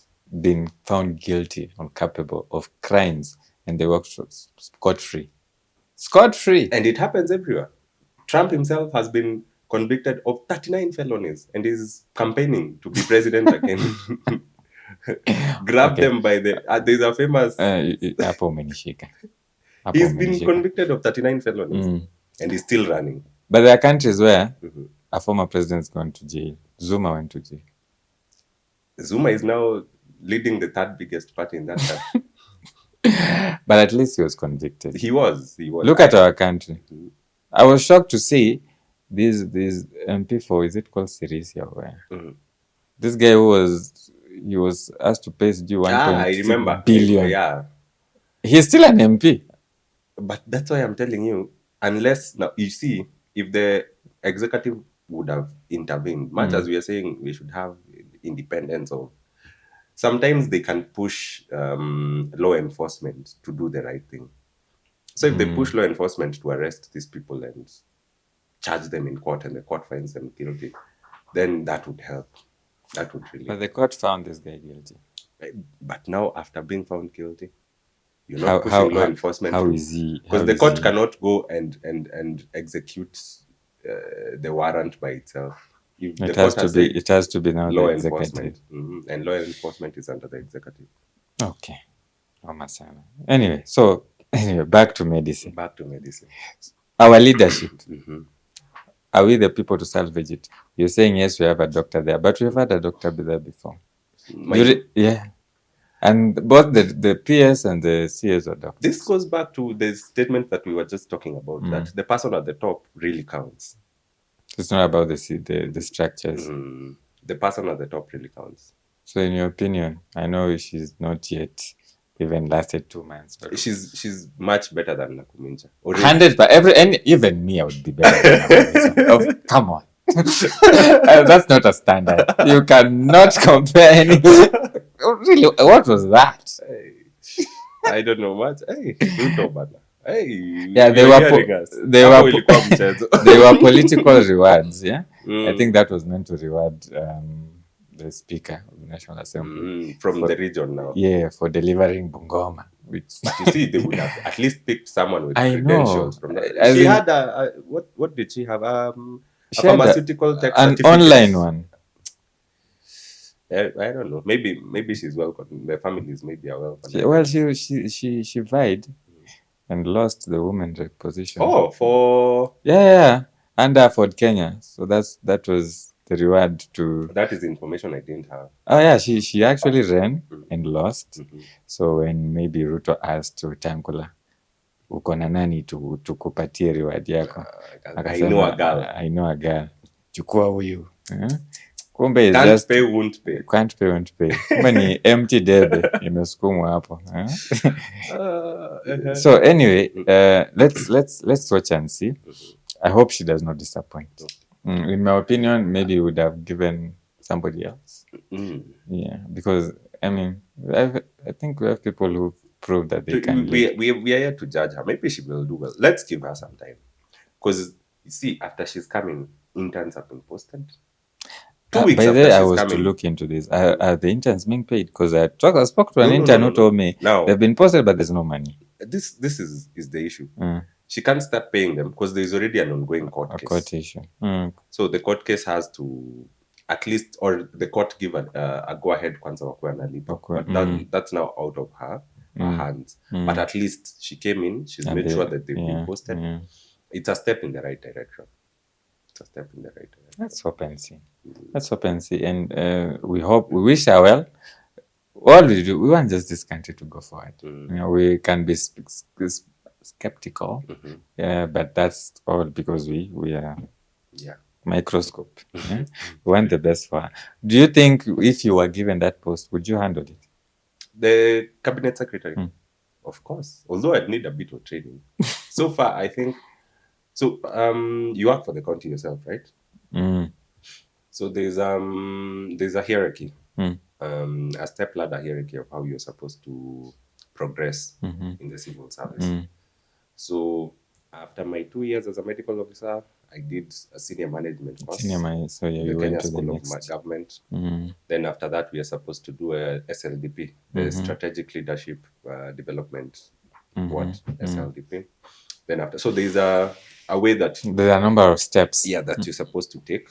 been found guilty or capable of crimes and they walk scot-free? Scot-free! And it happens everywhere. Trump himself has been convicted of 39 felonies and is campaigning to be president again. Grab them by the... there's a famous... He's been convicted of 39 felonies and he's still running. But there are countries where a former president's gone to jail. Zuma went to jail. Zuma is now leading the third biggest party in that country. But at least he was convicted. He was. Look at our country. I was shocked to see these MP4, is it called Sirisia? This guy he was asked to pay due 1.6 billion. Yeah. He's still an MP. But that's why I'm telling you, unless now you see, if the executive would have intervened, much as we are saying we should have independence of, sometimes they can push law enforcement to do the right thing. So if they push law enforcement to arrest these people and charge them in court and the court finds them guilty, then that would help. That would really. But the court found this guy guilty. But now, after being found guilty, you're not pushing law enforcement. How is he? Because the court cannot go and execute the warrant by itself. It has to be now law the enforcement. And law enforcement is under the executive. Okay. Anyway, back to medicine. Our leadership. Are we the people to salvage it? You're saying yes, we have a doctor there, but we've had a doctor there before. Yeah. And both the PS and the CS are doctors. This goes back to the statement that we were just talking about, that the person at the top really counts. It's not about the structures. The person at the top really counts. So in your opinion, I know she's not yet even lasted 2 months. But she's much better than Nakumincha. 100%. Even me, I would be better than Nakumincha. Come on. That's not a standard. You cannot compare any. Really, what was that? I don't know much. Yeah, they were political rewards. Yeah, I think that was meant to reward the Speaker of the National Assembly from the region now. Yeah, for delivering Bungoma. But you see, they would have at least picked someone with credentials from that. She had what did she have? A pharmaceutical tech certificate. An online one. I don't know. Maybe she's well. The families maybe are well. Well, she vied and lost the women's position. Oh, for under Ford Kenya. So that was the reward to. That is information I didn't have. Oh yeah, she actually ran and lost. So when maybe Ruto asked to Tankula, uko na nani tukupatie reward yako? I know a girl. Chukua huyu. Kumbe can't pay, won't pay. Kumbe ni empty debe imesukumwa hapo. So anyway, let's watch and see. I hope she does not disappoint. In my opinion, maybe we would have given somebody else. Yeah, because I mean, I think we have people who prove that they can. We are here to judge her. Maybe she will do well. Let's give her some time. Because you see, after she's coming, interns have been posted. 2 weeks by after the way, I she's was coming. to look into this. Are the interns being paid? Because I spoke to an intern who told me they've been posted, but there's no money. This is the issue. She can't start paying them because there's already an ongoing court case. Court issue. So the court case has to at least, or the court give a go ahead kwanza wakuwe analipa. But that's now out of her hands. But at least she came in. She's made sure that they've been posted. It's a step in the right direction. Let's hope and see. And we wish her well. All we do, we want just this country to go forward. We can be skeptical, but that's all because we are microscope. We want the best for her. Do you think if you were given that post, would you handle it? The cabinet secretary, of course. Although I'd need a bit of training. So far, I think. So you work for the county yourself, right? So there's a hierarchy, a step ladder hierarchy of how you're supposed to progress in the civil service. So after my 2 years as a medical officer, I did a senior management course. So you went to the next. Government. Then after that, we are supposed to do a SLDP, the Strategic Leadership Development Board, SLDP. Then after, so there's a way that there are a number of steps. That you're supposed to take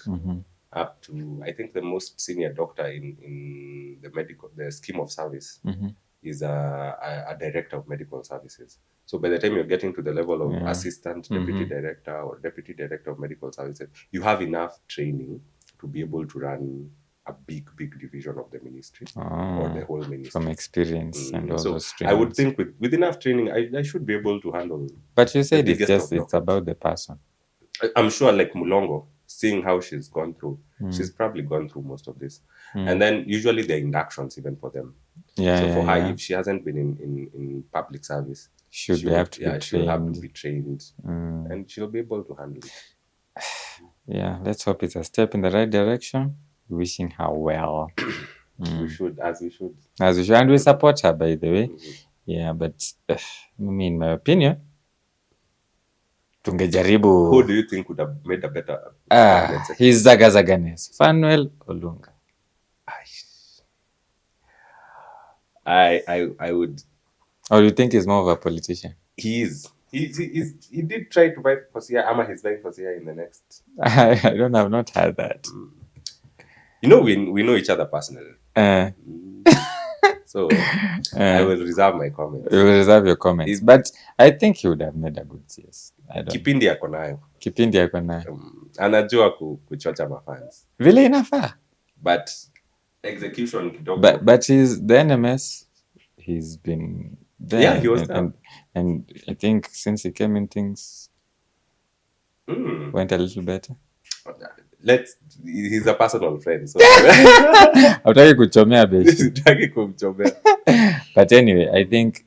up to. I think the most senior doctor in the scheme of service is a director of medical services. So by the time you're getting to the level of assistant, deputy director, or deputy director of medical services, you have enough training to be able to run a big division of the ministry or the whole ministry. From experience and all those trainings. I would think with enough training, I should be able to handle. But you said it's about the person. I'm sure, like Mulongo, seeing how she's gone through, she's probably gone through most of this. And then usually there are inductions even for them. So for her, if she hasn't been in public service, she'll have to be trained, and she'll be able to handle it. Yeah, let's hope it's a step in the right direction. Wishing her well. We should. And we support her, by the way. Yeah, but in my opinion, tungejaribu. Who do you think would have made a better? He's Zagazaganes. Fanuel Olunga. I would. Or you think he's more of a politician? He is. He did try to buy Fosia. Ama he's buying Fosia in the next. I've not heard that. You know, we know each other personally. So I will reserve my comments. You will reserve your comments. But I think he would have made a good CS. Kipindi ako nayo. Anajua kuchocha mafans. Vile inafaa. But execution kidogo. But he's the NMS. He's been there. Yeah, he was there. And I think since he came in, things went a little better. He's a personal friend. So. Hautaki kuchomea basi. But anyway, I think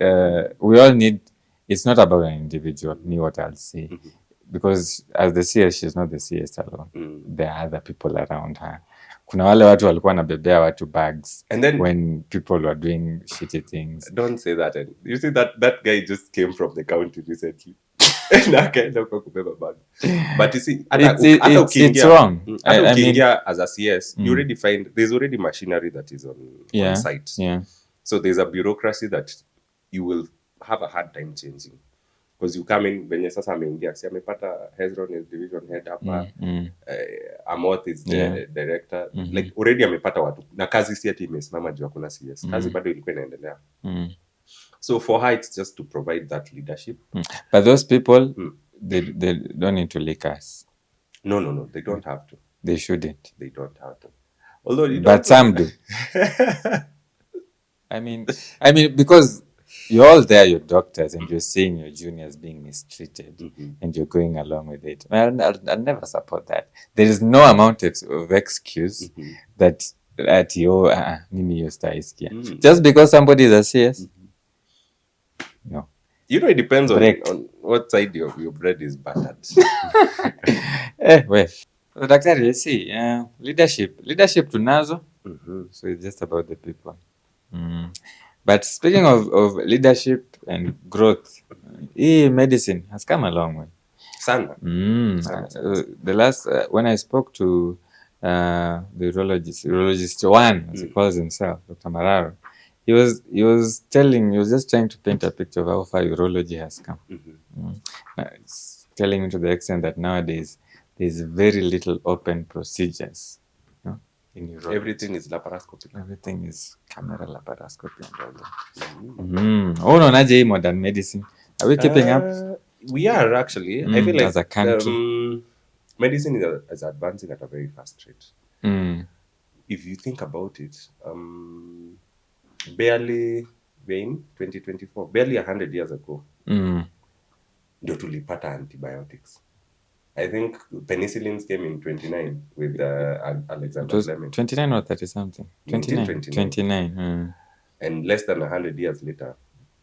we all need, it's not about an individual, me what I'll say. Because as the CS, she's not the CS alone. There are other people around her. Kuna wale watu walikuwa nabebea watu bags and then, when people were doing shitty things. Don't say that. You see that guy just came from the county recently. But you see, it's wrong. I mean, as a CS, you already find there's already machinery that is on site. Yeah. So there's a bureaucracy that you will have a hard time changing. Because you come in, venye sasa ameingia, si amepata Hezron is division head hapa, Amoth is the director. Like already amepata watu. Na kazi si ati imesimama juu hakuna CS. Kazi bado ilikuwa inaendelea. So for her, it's just to provide that leadership. But those people, they don't need to lick us. No, they don't have to. They shouldn't. They don't have to. Although but some do. I mean, because you're all there, you're doctors, and you're seeing your juniors being mistreated, and you're going along with it. Well, I'll never support that. There is no amount of excuse that at your mimi yostaiskia. Just because somebody is a CS. No. You know, it depends on what side of your bread is buttered. Well, Daktari, let's see. Leadership tunazo. So it's just about the people. But speaking of leadership and growth, medicine has come a long way. Sana. The last when I spoke to the urologist one, as he calls himself, Dr. Mararo, he was just trying to paint a picture of how far urology has come. Telling me to the extent that nowadays there's very little open procedures. In urology. Everything is laparoscopy. Everything is camera laparoscopy and all that. Modern medicine. Are we keeping up? We are actually. I feel like as a country, medicine is advancing at a very fast rate. If you think about it, barely in 2024, barely 100 years ago, ndio tulipata antibiotics. I think penicillins came in 29 with Alexander Fleming. 29 or 30 something? 29. And less than 100 years later,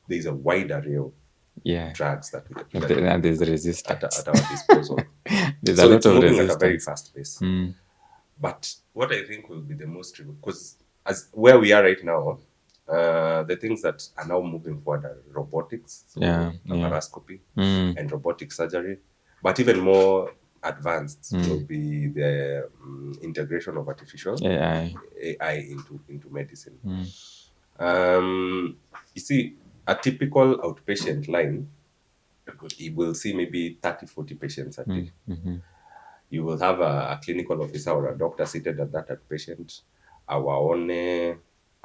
there's a wide array of drugs that and there's resistance at our disposal. There's a lot of resistance at a very fast pace. But what I think will be the most, because as where we are right now, the things that are now moving forward are robotics, laparoscopy, and robotic surgery. But even more advanced will be the integration of artificial AI into medicine. You see, a typical outpatient line, you will see maybe 30-40 patients a day. You will have a clinical officer or a doctor seated at that outpatient.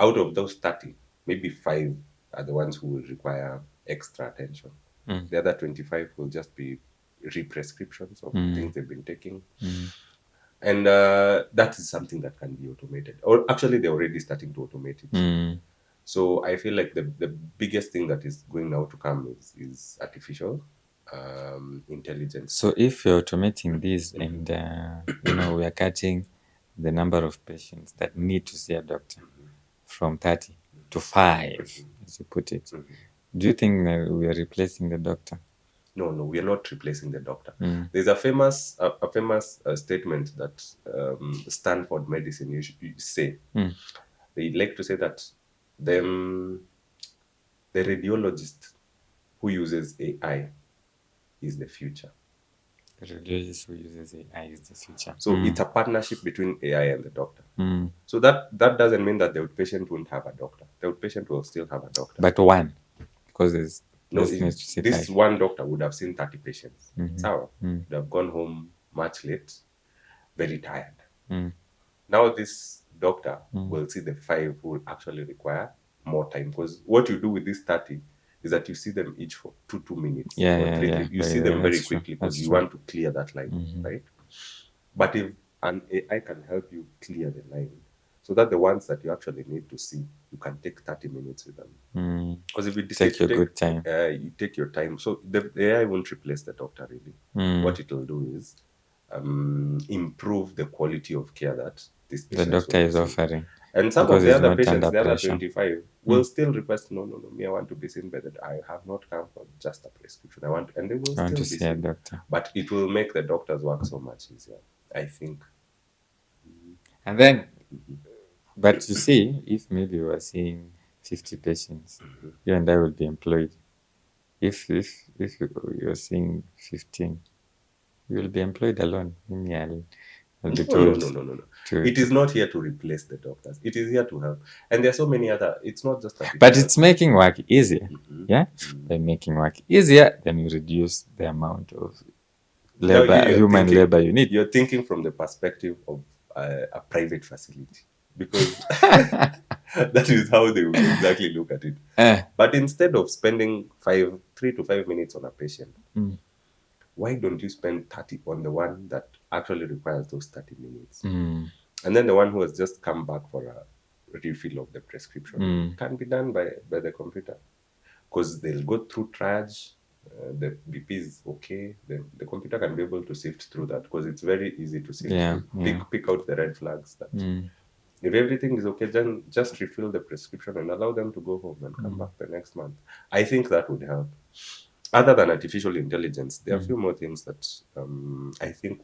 Out of those 30, maybe 5 are the ones who will require extra attention. The other 25 will just be re-prescriptions of things they've been taking. And that is something that can be automated. Or actually, they're already starting to automate it. So I feel like the biggest thing that is going now to come is artificial intelligence. So if you're automating this and we are cutting the number of patients that need to see a doctor from 30 to 5, as you put it, do you think that we are replacing the doctor? No, we are not replacing the doctor. There's a famous statement that Stanford Medicine you say. They like to say that the radiologist who uses AI is the future. The radiologist who uses AI is the future. So it's a partnership between AI and the doctor. So that doesn't mean that the outpatient won't have a doctor. The outpatient will still have a doctor. But one, because there's this one doctor would have seen 30 patients. Would have gone home much late, very tired. Now this doctor will see the 5 who will actually require more time, because what you do with this 30 is that you see them each for 2 minutes. You see them very quickly because you want to clear that line, right? But if an AI can help you clear the line, so that the ones that you actually need to see, you can take 30 minutes with them. Because if you take your good time, you take your time. So the AI won't replace the doctor really. What it will do is improve the quality of care that the doctor is offering. And some of the other patients, the other 25, will still request, no, me, I want to be seen by that. I have not come for just a prescription. And they will still be see a doctor. But it will make the doctor's work so much easier, I think. And then, but you see, if maybe we are seeing 50 patients, you and I will be employed. If you're seeing 15, you will be employed alone. I'll be told. No. It is not here to replace the doctors. It is here to help. And there are so many other. It's not just. But it's making work easier. Yeah, by making work easier, then you reduce the amount of human labor you need. You're thinking from the perspective of a private facility, because that is how they would exactly look at it. But instead of spending 3 to 5 minutes on a patient, why don't you spend 30 on the one that actually requires those 30 minutes? And then the one who has just come back for a refill of the prescription can be done by the computer, because they'll go through triage. The BP is okay. The computer can be able to sift through that, because it's very easy to sift through. Pick out the red flags. That if everything is okay, then just refill the prescription and allow them to go home and come back the next month. I think that would help. Other than artificial intelligence, there are a few more things that I think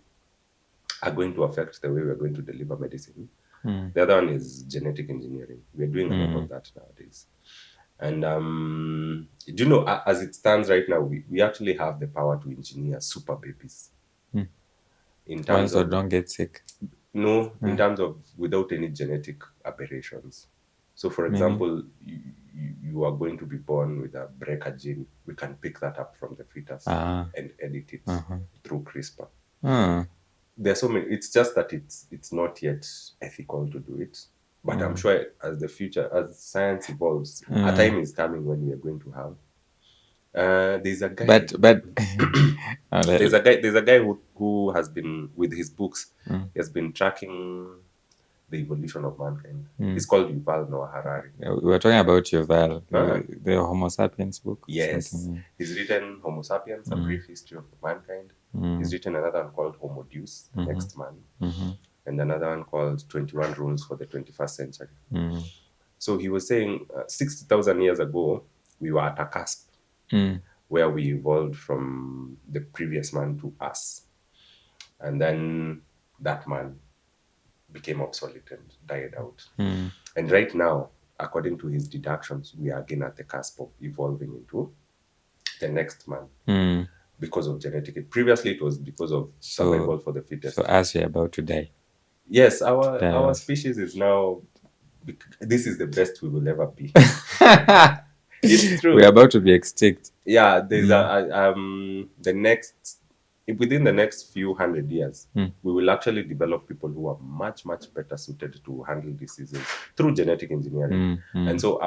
are going to affect the way we're going to deliver medicine. The other one is genetic engineering. We're doing a lot of that nowadays. And do you know, as it stands right now, we actually have the power to engineer super babies. In terms of don't get sick. No, in terms of without any genetic aberrations. So, for example, you are going to be born with a breaker gene. We can pick that up from the fetus and edit it through CRISPR. There are so many. It's just that it's not yet ethical to do it. But I'm sure as science evolves, a time is coming when we are going to have. There's a guy. But there's a guy who has been with his books. He has been tracking the evolution of mankind. It's called Yuval Noah Harari. We were talking about Yuval, the Homo sapiens book. Yes, he's written Homo sapiens, a brief history of mankind. He's written another one called Homo Deus, Next Man, and another one called 21 Rules for the 21st Century. So he was saying 60,000 years ago, we were at a cusp where we evolved from the previous man to us. And then that man became obsolete and died out. And right now, according to his deductions, we are again at the cusp of evolving into the next man because of genetic. Previously, it was because of survival for the fittest. So as we're about to die. Yes, our species is now. This is the best we will ever be. It's true. We're about to be extinct. Yeah, there's within the next few 100 years, we will actually develop people who are much, much better suited to handle diseases through genetic engineering. And so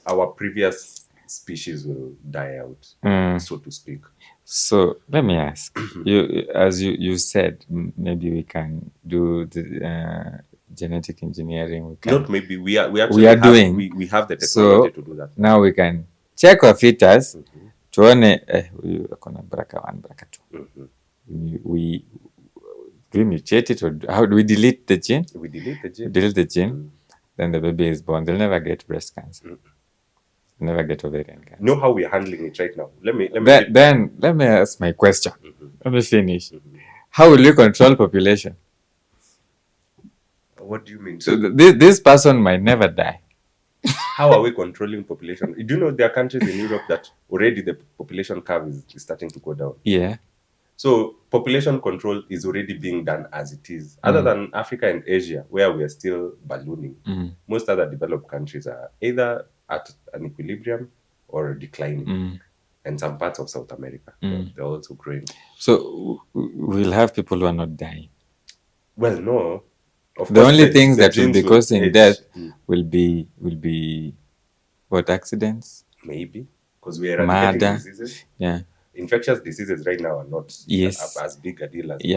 our previous species will die out, so to speak. So let me ask you, as you said, maybe we can do the genetic engineering. Not maybe, we have the technology to do that. Now we can check our fetus tuone huyu akona BRCA1 BRCA2. We do we mutate it, or how do we delete the gene? We delete the gene. Delete the gene, then the baby is born. They'll never get breast cancer. Never get ovarian cancer. Know how we're handling it right now. Let me ask my question. Let me finish. How will you control population? What do you mean? So this person might never die. How are we controlling population? Do you know there are countries in Europe that already the population curve is starting to go down? Yeah. So population control is already being done as it is. Other than Africa and Asia, where we are still ballooning, most other developed countries are either at an equilibrium or declining. And some parts of South America, they're also growing. So we'll have people who are not dying. Well, no. Of the only things that will be causing death will be what, accidents? Maybe. Because we are eradicating diseases. Yeah. Infectious diseases right now are not as big a deal as they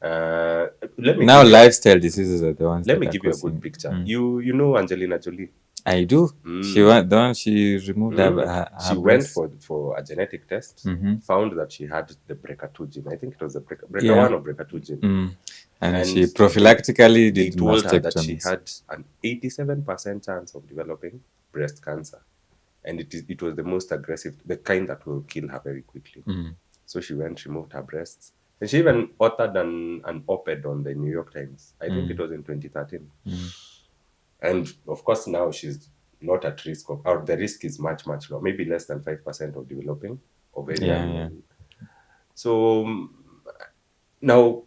were. Now lifestyle diseases are the ones. Let me give you a good picture. You know Angelina Jolie? I do. She removed her she went for a genetic test, found that she had the BRCA2 gene. I think it was the BRCA1 or BRCA2 gene. And she prophylactically did told her that she had an 87% chance of developing breast cancer. And it was the most aggressive, the kind that will kill her very quickly. So she went, removed her breasts. And she even authored an op-ed on the New York Times. I think it was in 2013. And of course, now she's not at risk of, or the risk is much, much lower, maybe less than 5% of developing ovarian. So now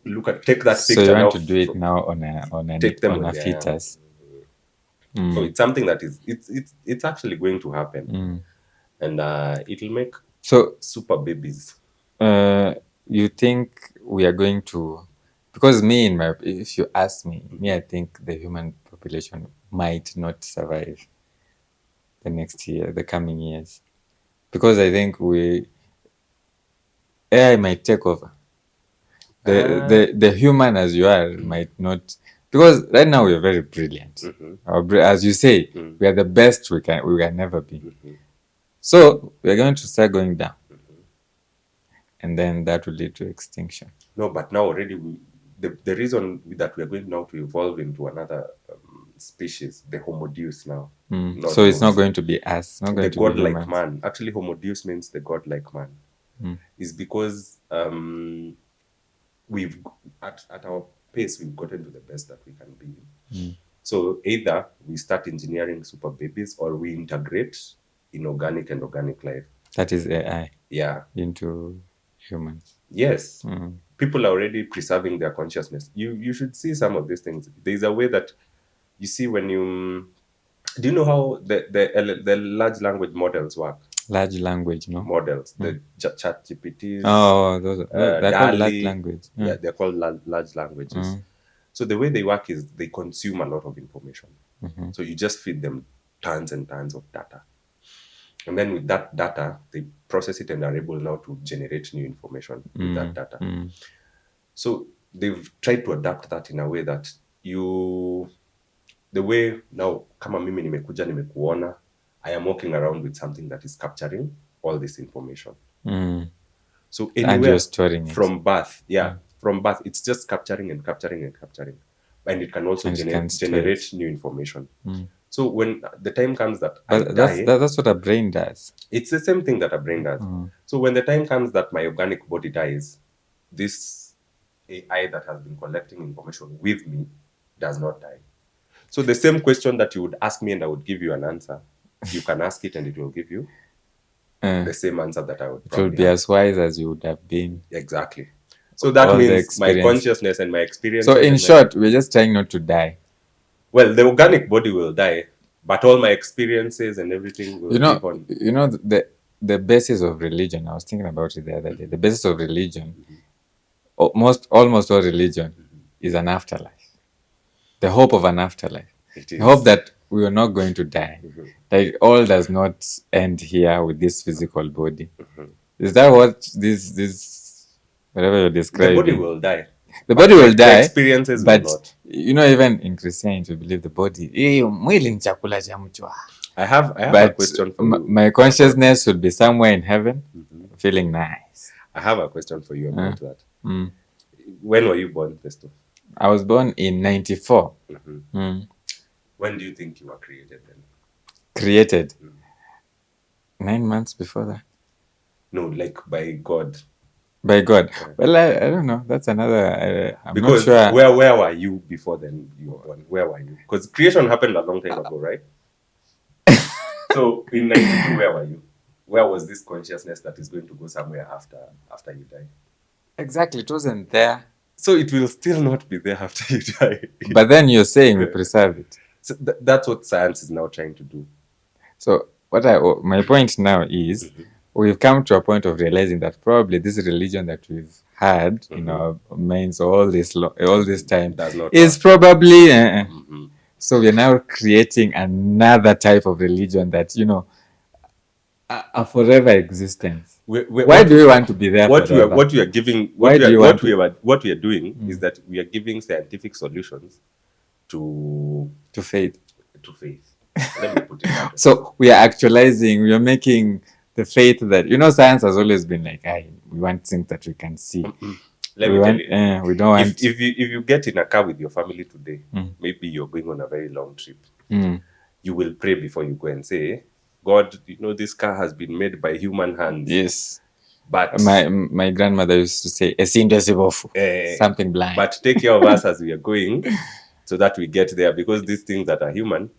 take that picture. So you want to do it now on a fetus. So it's something that it's actually going to happen, and it'll make super babies. You think we are going to? Because if you ask me, I think the human population might not survive the coming years, because I think AI might take over. The human as you are might not, because right now we are very brilliant. As you say, we are the best we can never be. So we are going to start going down, and then that will lead to extinction. No, but now already the reason that we are going now to evolve into another species, the Homo Deus now. So it's not going to be us. Not going the godlike man. Actually, Homo Deus means the godlike man. Is because we've at our pace we've gotten to the best that we can be. So either we start engineering super babies, or we integrate inorganic and organic life. That is AI. Yeah. Into humans. Yes. People are already preserving their consciousness. You should see some of these things. There's a way that you see when you... Do you know how the large language models work? Large language, no? Models. The chat GPTs. Oh, they're called large language. Yeah, they're called large languages. So the way they work is they consume a lot of information. So you just feed them tons and tons of data. And then with that data, they process it and are able now to generate new information with that data. So they've tried to adapt that in a way that the way now, kama mimi nimekuja nimekuona, I am walking around with something that is capturing all this information. So anywhere, and you're storing from birth, from birth, it's just capturing and capturing and capturing. And it can also generate new information. So when the time comes that that's what a brain does. It's the same thing that a brain does. So when the time comes that my organic body dies, this AI that has been collecting information with me does not die. So the same question that you would ask me and I would give you an answer, you can ask it and it will give you the same answer that I would probably It will be as wise as you would have been. Exactly. So that means my consciousness and my experience. So in short, we're just trying not to die. Well, the organic body will die, but all my experiences and everything will live on. You know, the basis of religion, I was thinking about it the other day, the basis of religion, almost all religion is an afterlife. The hope of an afterlife. The hope that we are not going to die. Like all does not end here with this physical body. Is that what this whatever you're describing? The body will die. The body will die. The experiences but will not. You know, even in Christianity, we believe the body. I have But a question for you. My consciousness would be somewhere in heaven, feeling nice. I have a question for you about that. Mm. When were you born, Festo? I was born in 94. When do you think you were created then? Created? 9 months before that. No, like by God. By God. Well, I don't know. That's another. I'm because not sure. Where were you before then you were born? Where were you? Because creation happened a long time ago, right? So in 92, where were you? Where was this consciousness that is going to go somewhere after you die? Exactly, it wasn't there. So it will still not be there after you die. But then you're saying we preserve it. So that's what science is now trying to do. So my point now is we've come to a point of realizing that probably this religion that we've had in our minds all this time is probably so we're now creating another type of religion that a forever existence. Why do we want to be there forever? What we are doing is that we are giving scientific solutions to faith. Let me put it that way. So we are actualizing, we are making the faith that science has always been like, we want things that we can see. Let me tell you, we don't want. If you get in a car with your family today, maybe you're going on a very long trip. You will pray before you go and say, God, this car has been made by human hands. Yes. But my grandmother used to say, something blind. But take care of us as we are going so that we get there, because these things that are human.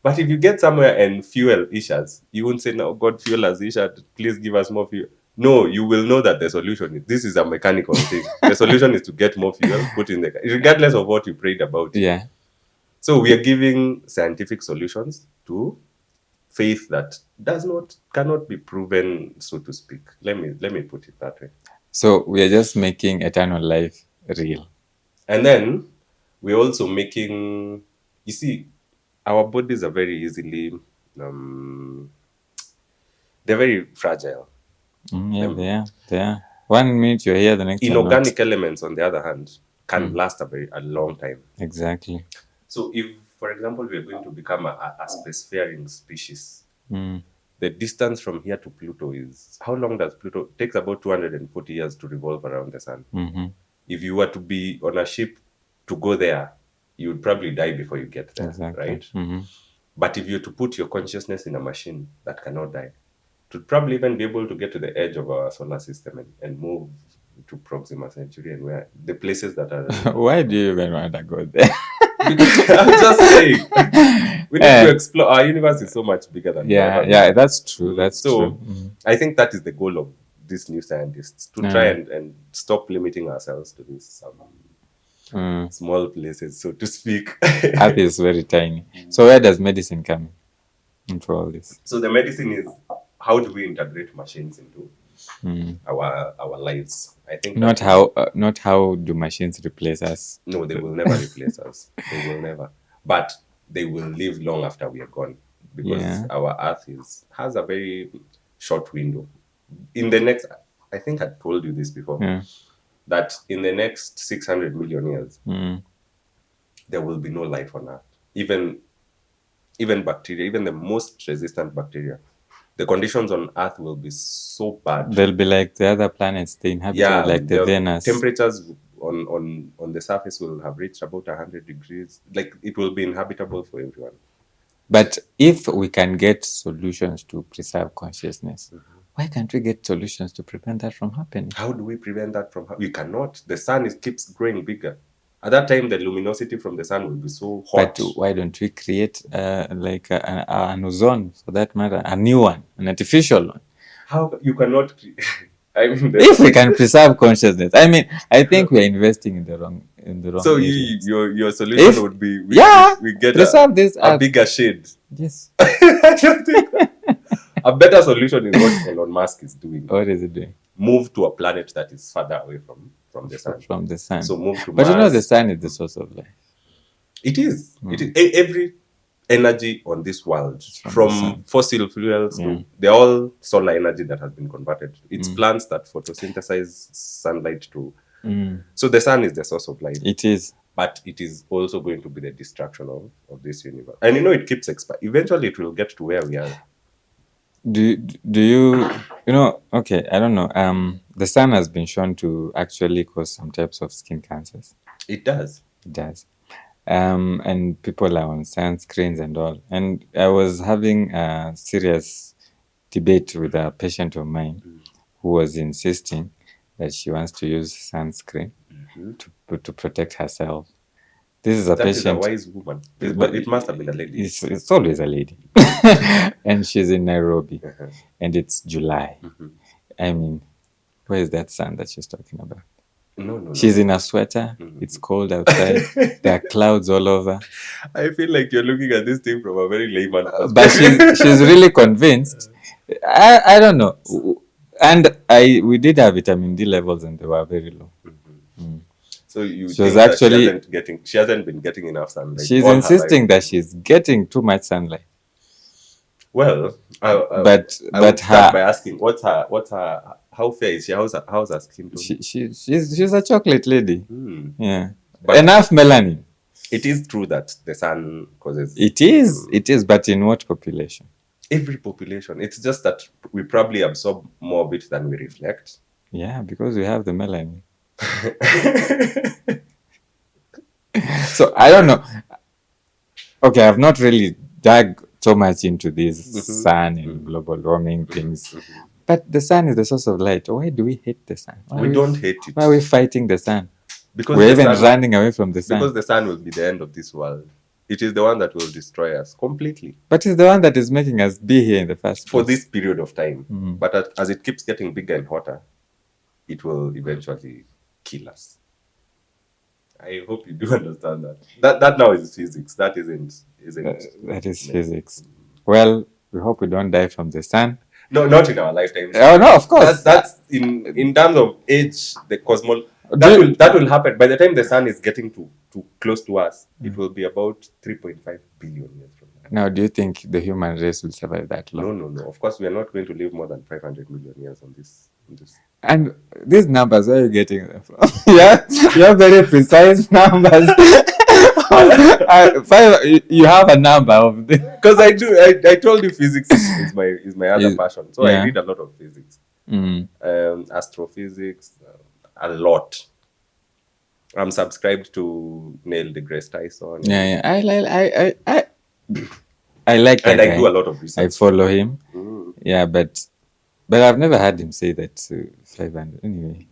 But if you get somewhere and fuel issues, you won't say, no, God, fuel has issued, please give us more fuel. No, you will know that the solution is, this is a mechanical thing. The solution is to get more fuel, put in the car, regardless of what you prayed about. Yeah. So we are giving scientific solutions to faith that cannot be proven, so to speak. Let me put it that way. So we are just making eternal life real. And then we're also making, you see, our bodies are very easily, they're very fragile. They are. 1 minute you're here, the next inorganic elements, on the other hand, can last a long time. Exactly. So if, for example, we are going to become a spacefaring species, the distance from here to Pluto is, how long does Pluto? It takes about 240 years to revolve around the sun. If you were to be on a ship to go there, you would probably die before you get there, right? But if you were to put your consciousness in a machine that cannot die, it would probably even be able to get to the edge of our solar system and move to Proxima Centauri and where the places that are. Why do you even want to go there? Because I'm just saying, we need to explore. Our universe is so much bigger than. Yeah, that's true. That's true. I think that is the goal of these new scientists, to try and stop limiting ourselves to these small places, so to speak. Earth is very tiny. So where does medicine come into all this? So the medicine is, how do we integrate machines into our lives? I think not how do machines replace us. No, they will never replace us. They will never. But they will live long after we are gone, because our Earth has a very short window. In the next, I think I told you this before, that in the next 600 million years, there will be no life on Earth. Even bacteria, even the most resistant bacteria. The conditions on Earth will be so bad. They'll be like the other planets they inhabit, like the Venus. Temperatures on the surface will have reached about 100 degrees. Like, it will be inhabitable for everyone. But if we can get solutions to preserve consciousness, why can't we get solutions to prevent that from happening? How do we prevent that from happening? We cannot. The sun keeps growing bigger. At that time, the luminosity from the sun will be so hot. But why don't we create an ozone, for that matter, a new one, an artificial one? How you cannot create? I mean, if we can preserve consciousness, I mean, I think we are investing in the wrong. So your solution would be we get a bigger shade. Yes. I don't think a better solution is what Elon Musk is doing. What is it doing? Move to a planet that is further away from the sun. From the sun. So move to Mars. But the sun is the source of life. It is. It is. Every energy on this world, from fossil fuels to, they're all solar energy that has been converted. It's plants that photosynthesize sunlight to. So the sun is the source of life. It is. but it is also going to be the destruction of this universe. And it keeps expanding. Eventually, it will get to where we are. Do you okay, I don't know. The sun has been shown to actually cause some types of skin cancers. It does. It does. And people are on sunscreens and all. And I was having a serious debate with a patient of mine who was insisting that she wants to use sunscreen to protect herself. This is a That patient. is a wise woman. But it must have been a lady. It's always a lady. And she's in Nairobi. And it's July. I mean, where is that sun that she's talking about? No. She's in a sweater. It's cold outside. There are clouds all over. I feel like you're looking at this thing from a very layman perspective. But she's really convinced. I don't know. And we did have vitamin D levels and they were very low. So you She think was actually that she hasn't been getting enough sunlight. She's insisting that she's getting too much sunlight. Well, I would start by asking, what's her how fair is she? How's her skin tone? She's a chocolate lady. Yeah, but enough melanin. It is true that the sun causes. It is, but in what population? Every population. It's just that we probably absorb more of it than we reflect. Yeah, because we have the melanin. So I don't know. Okay, I've not really dug so much into this sun and global warming things. But the sun is the source of light. Why do we hate the sun? We don't hate it. Why are we fighting the sun? Because we're even running away from the sun. Because the sun will be the end of this world. It is the one that will destroy us completely. But it's the one that is making us be here in the first place. For this period of time. But as it keeps getting bigger and hotter, it will eventually kill us. I hope you do understand that. That now is physics. That isn't. That is physics. Well, we hope we don't die from the sun. No, not in our lifetime. Oh no, of course. That's in terms of age, the cosmos. That will happen by the time the sun is getting to close to us. It will be about 3.5 billion years from now. Now, do you think the human race will survive that long? No. Of course, we are not going to live more than 500 million years on this. And these numbers, where are you getting them from? Yeah, you have very precise numbers. You have a number of this. Because I do. I told you physics is my other passion. So I read a lot of physics, astrophysics, a lot. I'm subscribed to Neil deGrasse Tyson. Yeah. I like that. And I do a lot of research. I follow him. Yeah, but I've never heard him say that 500. Anyway,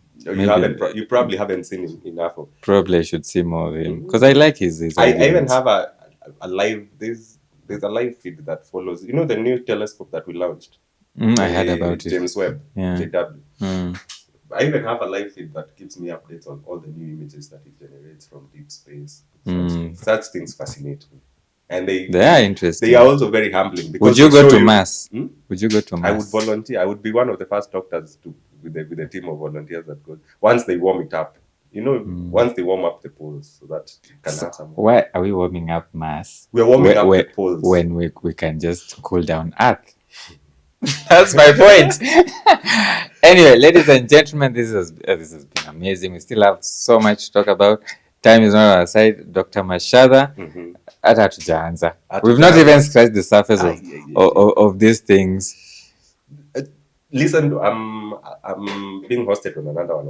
you probably haven't seen him enough. Probably I should see more of him because I like his I even have a live. There's a live feed that follows. You know the new telescope that we launched. I heard about it. James Webb. Yeah. JW. I even have a live feed that gives me updates on all the new images that it generates from deep space. Such things fascinate me. And they are interesting. They are also very humbling. Would you go to mass? Would you go to mass? I would volunteer. I would be one of the first doctors with a team of volunteers that goes. Once they warm it up, once they warm up the poles so that it can have some. Why are we warming up mass? We're warming up the poles. When we can just cool down Earth. That's my point. Anyway, ladies and gentlemen, this has been amazing. We still have so much to talk about. Time is not on our side. Dr. Macatha, we've not even scratched the surface of these things. Listen, I'm being hosted on another one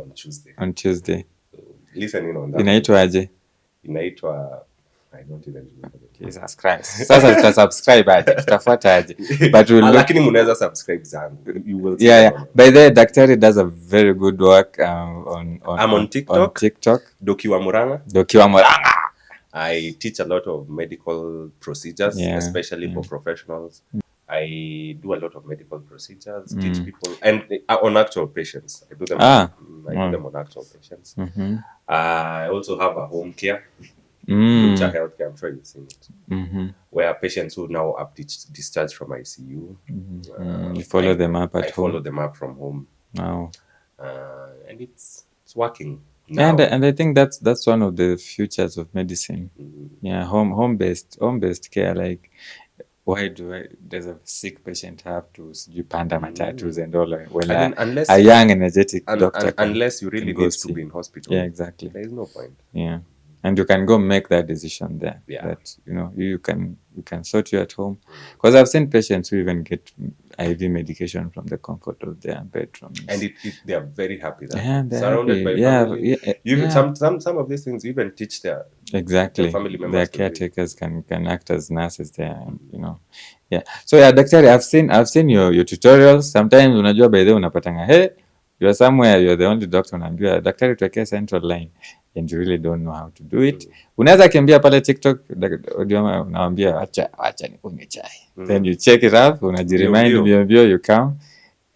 on Tuesday. So listen in on that. Inaitwaje? I don't even remember. Jesus Christ. Sasa tutasubscribe aje. Tutafuata aje. But lakini mnaweza subscribe zangu. You will see. Yeah. By the way, Daktari does a very good work I'm on TikTok. Dokiwa Muranga. I teach a lot of medical procedures, especially for professionals. I do a lot of medical procedures, teach people, and on actual patients. I do them. I do them on actual patients. I also have a home care. Lucha Healthcare, I'm sure you've seen it. Where patients who now have discharged from ICU, you follow them up at home. I follow them up from home. Wow. And it's working now. And I think that's one of the futures of medicine. Yeah, home based care. Like, why does a sick patient have to panda matatus and all when a young energetic doctor unless you really need to be in hospital. Yeah, exactly. There is no point. Yeah. And you can go make that decision there. Yeah. That, you know, you can sort you at home. Because I've seen patients who even get IV medication from the comfort of their bedrooms. And they are very happy that they're surrounded happy. by family. Some of these things you even teach their family members. Their caretakers can act as nurses there, and, you know. Yeah. So yeah, Daktari, I've seen your tutorials. Sometimes unajua by the way unapatanga, hey, you're somewhere, you're the only doctor, unaambiwa Daktari tuwekee central line, and you really don't know how to do it. Unaweza kiambia pale TikTok unaambia acha nikunywe chai. Then you check it up, unajiremind mbio, you come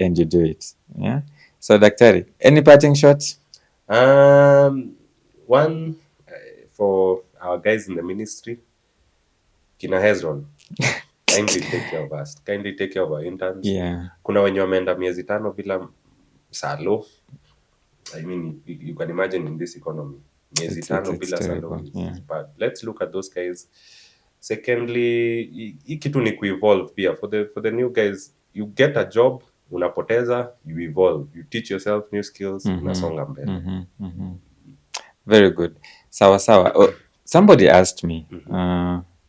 and you do it. Yeah. So Daktari, any parting shot? One for our guys in the ministry, kina Hezron. Kindly take care of us. Kindly take care of our interns. Yeah. Kuna wenye wameenda miezi 5 bila salo. I mean, you can imagine in this economy, miezi 5 bila salo. But let's look at those guys. Secondly, hii kitu ni kuevolve pia. For the new guys, you get a job, unapoteza, you evolve. You teach yourself new skills, unasonga mbele. Very good. Sawa. Oh, somebody asked me,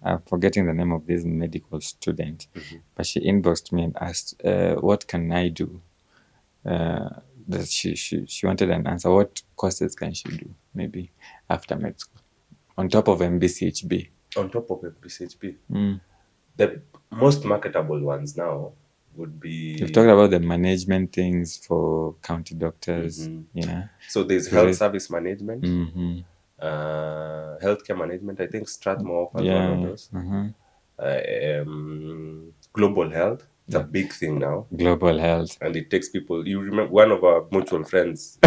I'm forgetting the name of this medical student, but she inboxed me and asked, what can I do? That she wanted an answer. What courses can she do, maybe after med school, on top of MBCHB? On top of MBCHB, the most marketable ones now would be. You've talked about the management things for county doctors. Yeah. So there's health service management, healthcare management. I think Strathmore offers one of those. Global health. It's a big thing now. Global health. And it takes people. You remember one of our mutual friends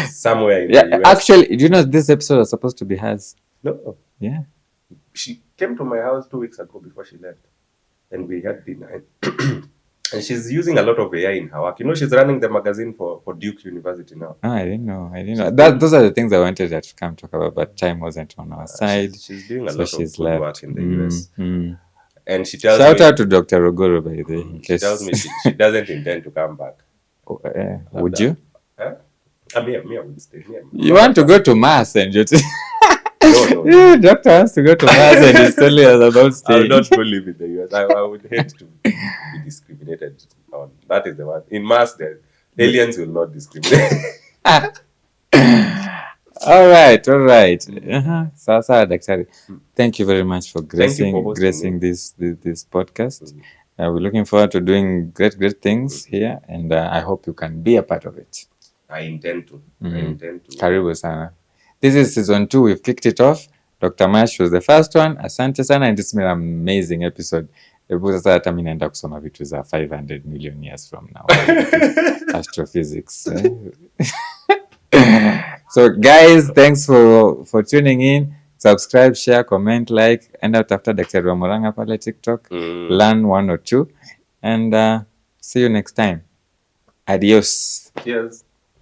somewhere in the US. Actually, do you know this episode was supposed to be hers? No. Yeah. She came to my house 2 weeks ago before she left. And we had dinner. And she's using a lot of AI in her work. You know, she's running the magazine for Duke University now. Oh, I didn't know. Those are the things I wanted her to come talk about, but time wasn't on our side. She's doing a lot of good work in the US. And she tells Shout out to Dr. Rogoro, by the way. She tells me she doesn't intend to come back. Would you? Huh? Me, I would stay. You want to go to Mass and you No. Doctor wants to go to Mass and he's telling us about staying. I would not go live in the US. I would hate to be discriminated on. That is the one. In Mass, the aliens will not discriminate. All right. Sasa Daktari, thank you very much for gracing this podcast. We're looking forward to doing great things here, and I hope you can be a part of it. I intend to. Karibu sana. This is season 2. We've kicked it off. Dr. Mash was the first one. Asante sana, and it's been an amazing episode. Sasa hata mimi naenda kusoma vitu za 500 million years from now. Astrophysics. So guys, thanks for tuning in. Subscribe, share, comment, like, end out after Daktari wa Murang'a pale TikTok. Learn 1 or 2, and see you next time. Adios. Cheers.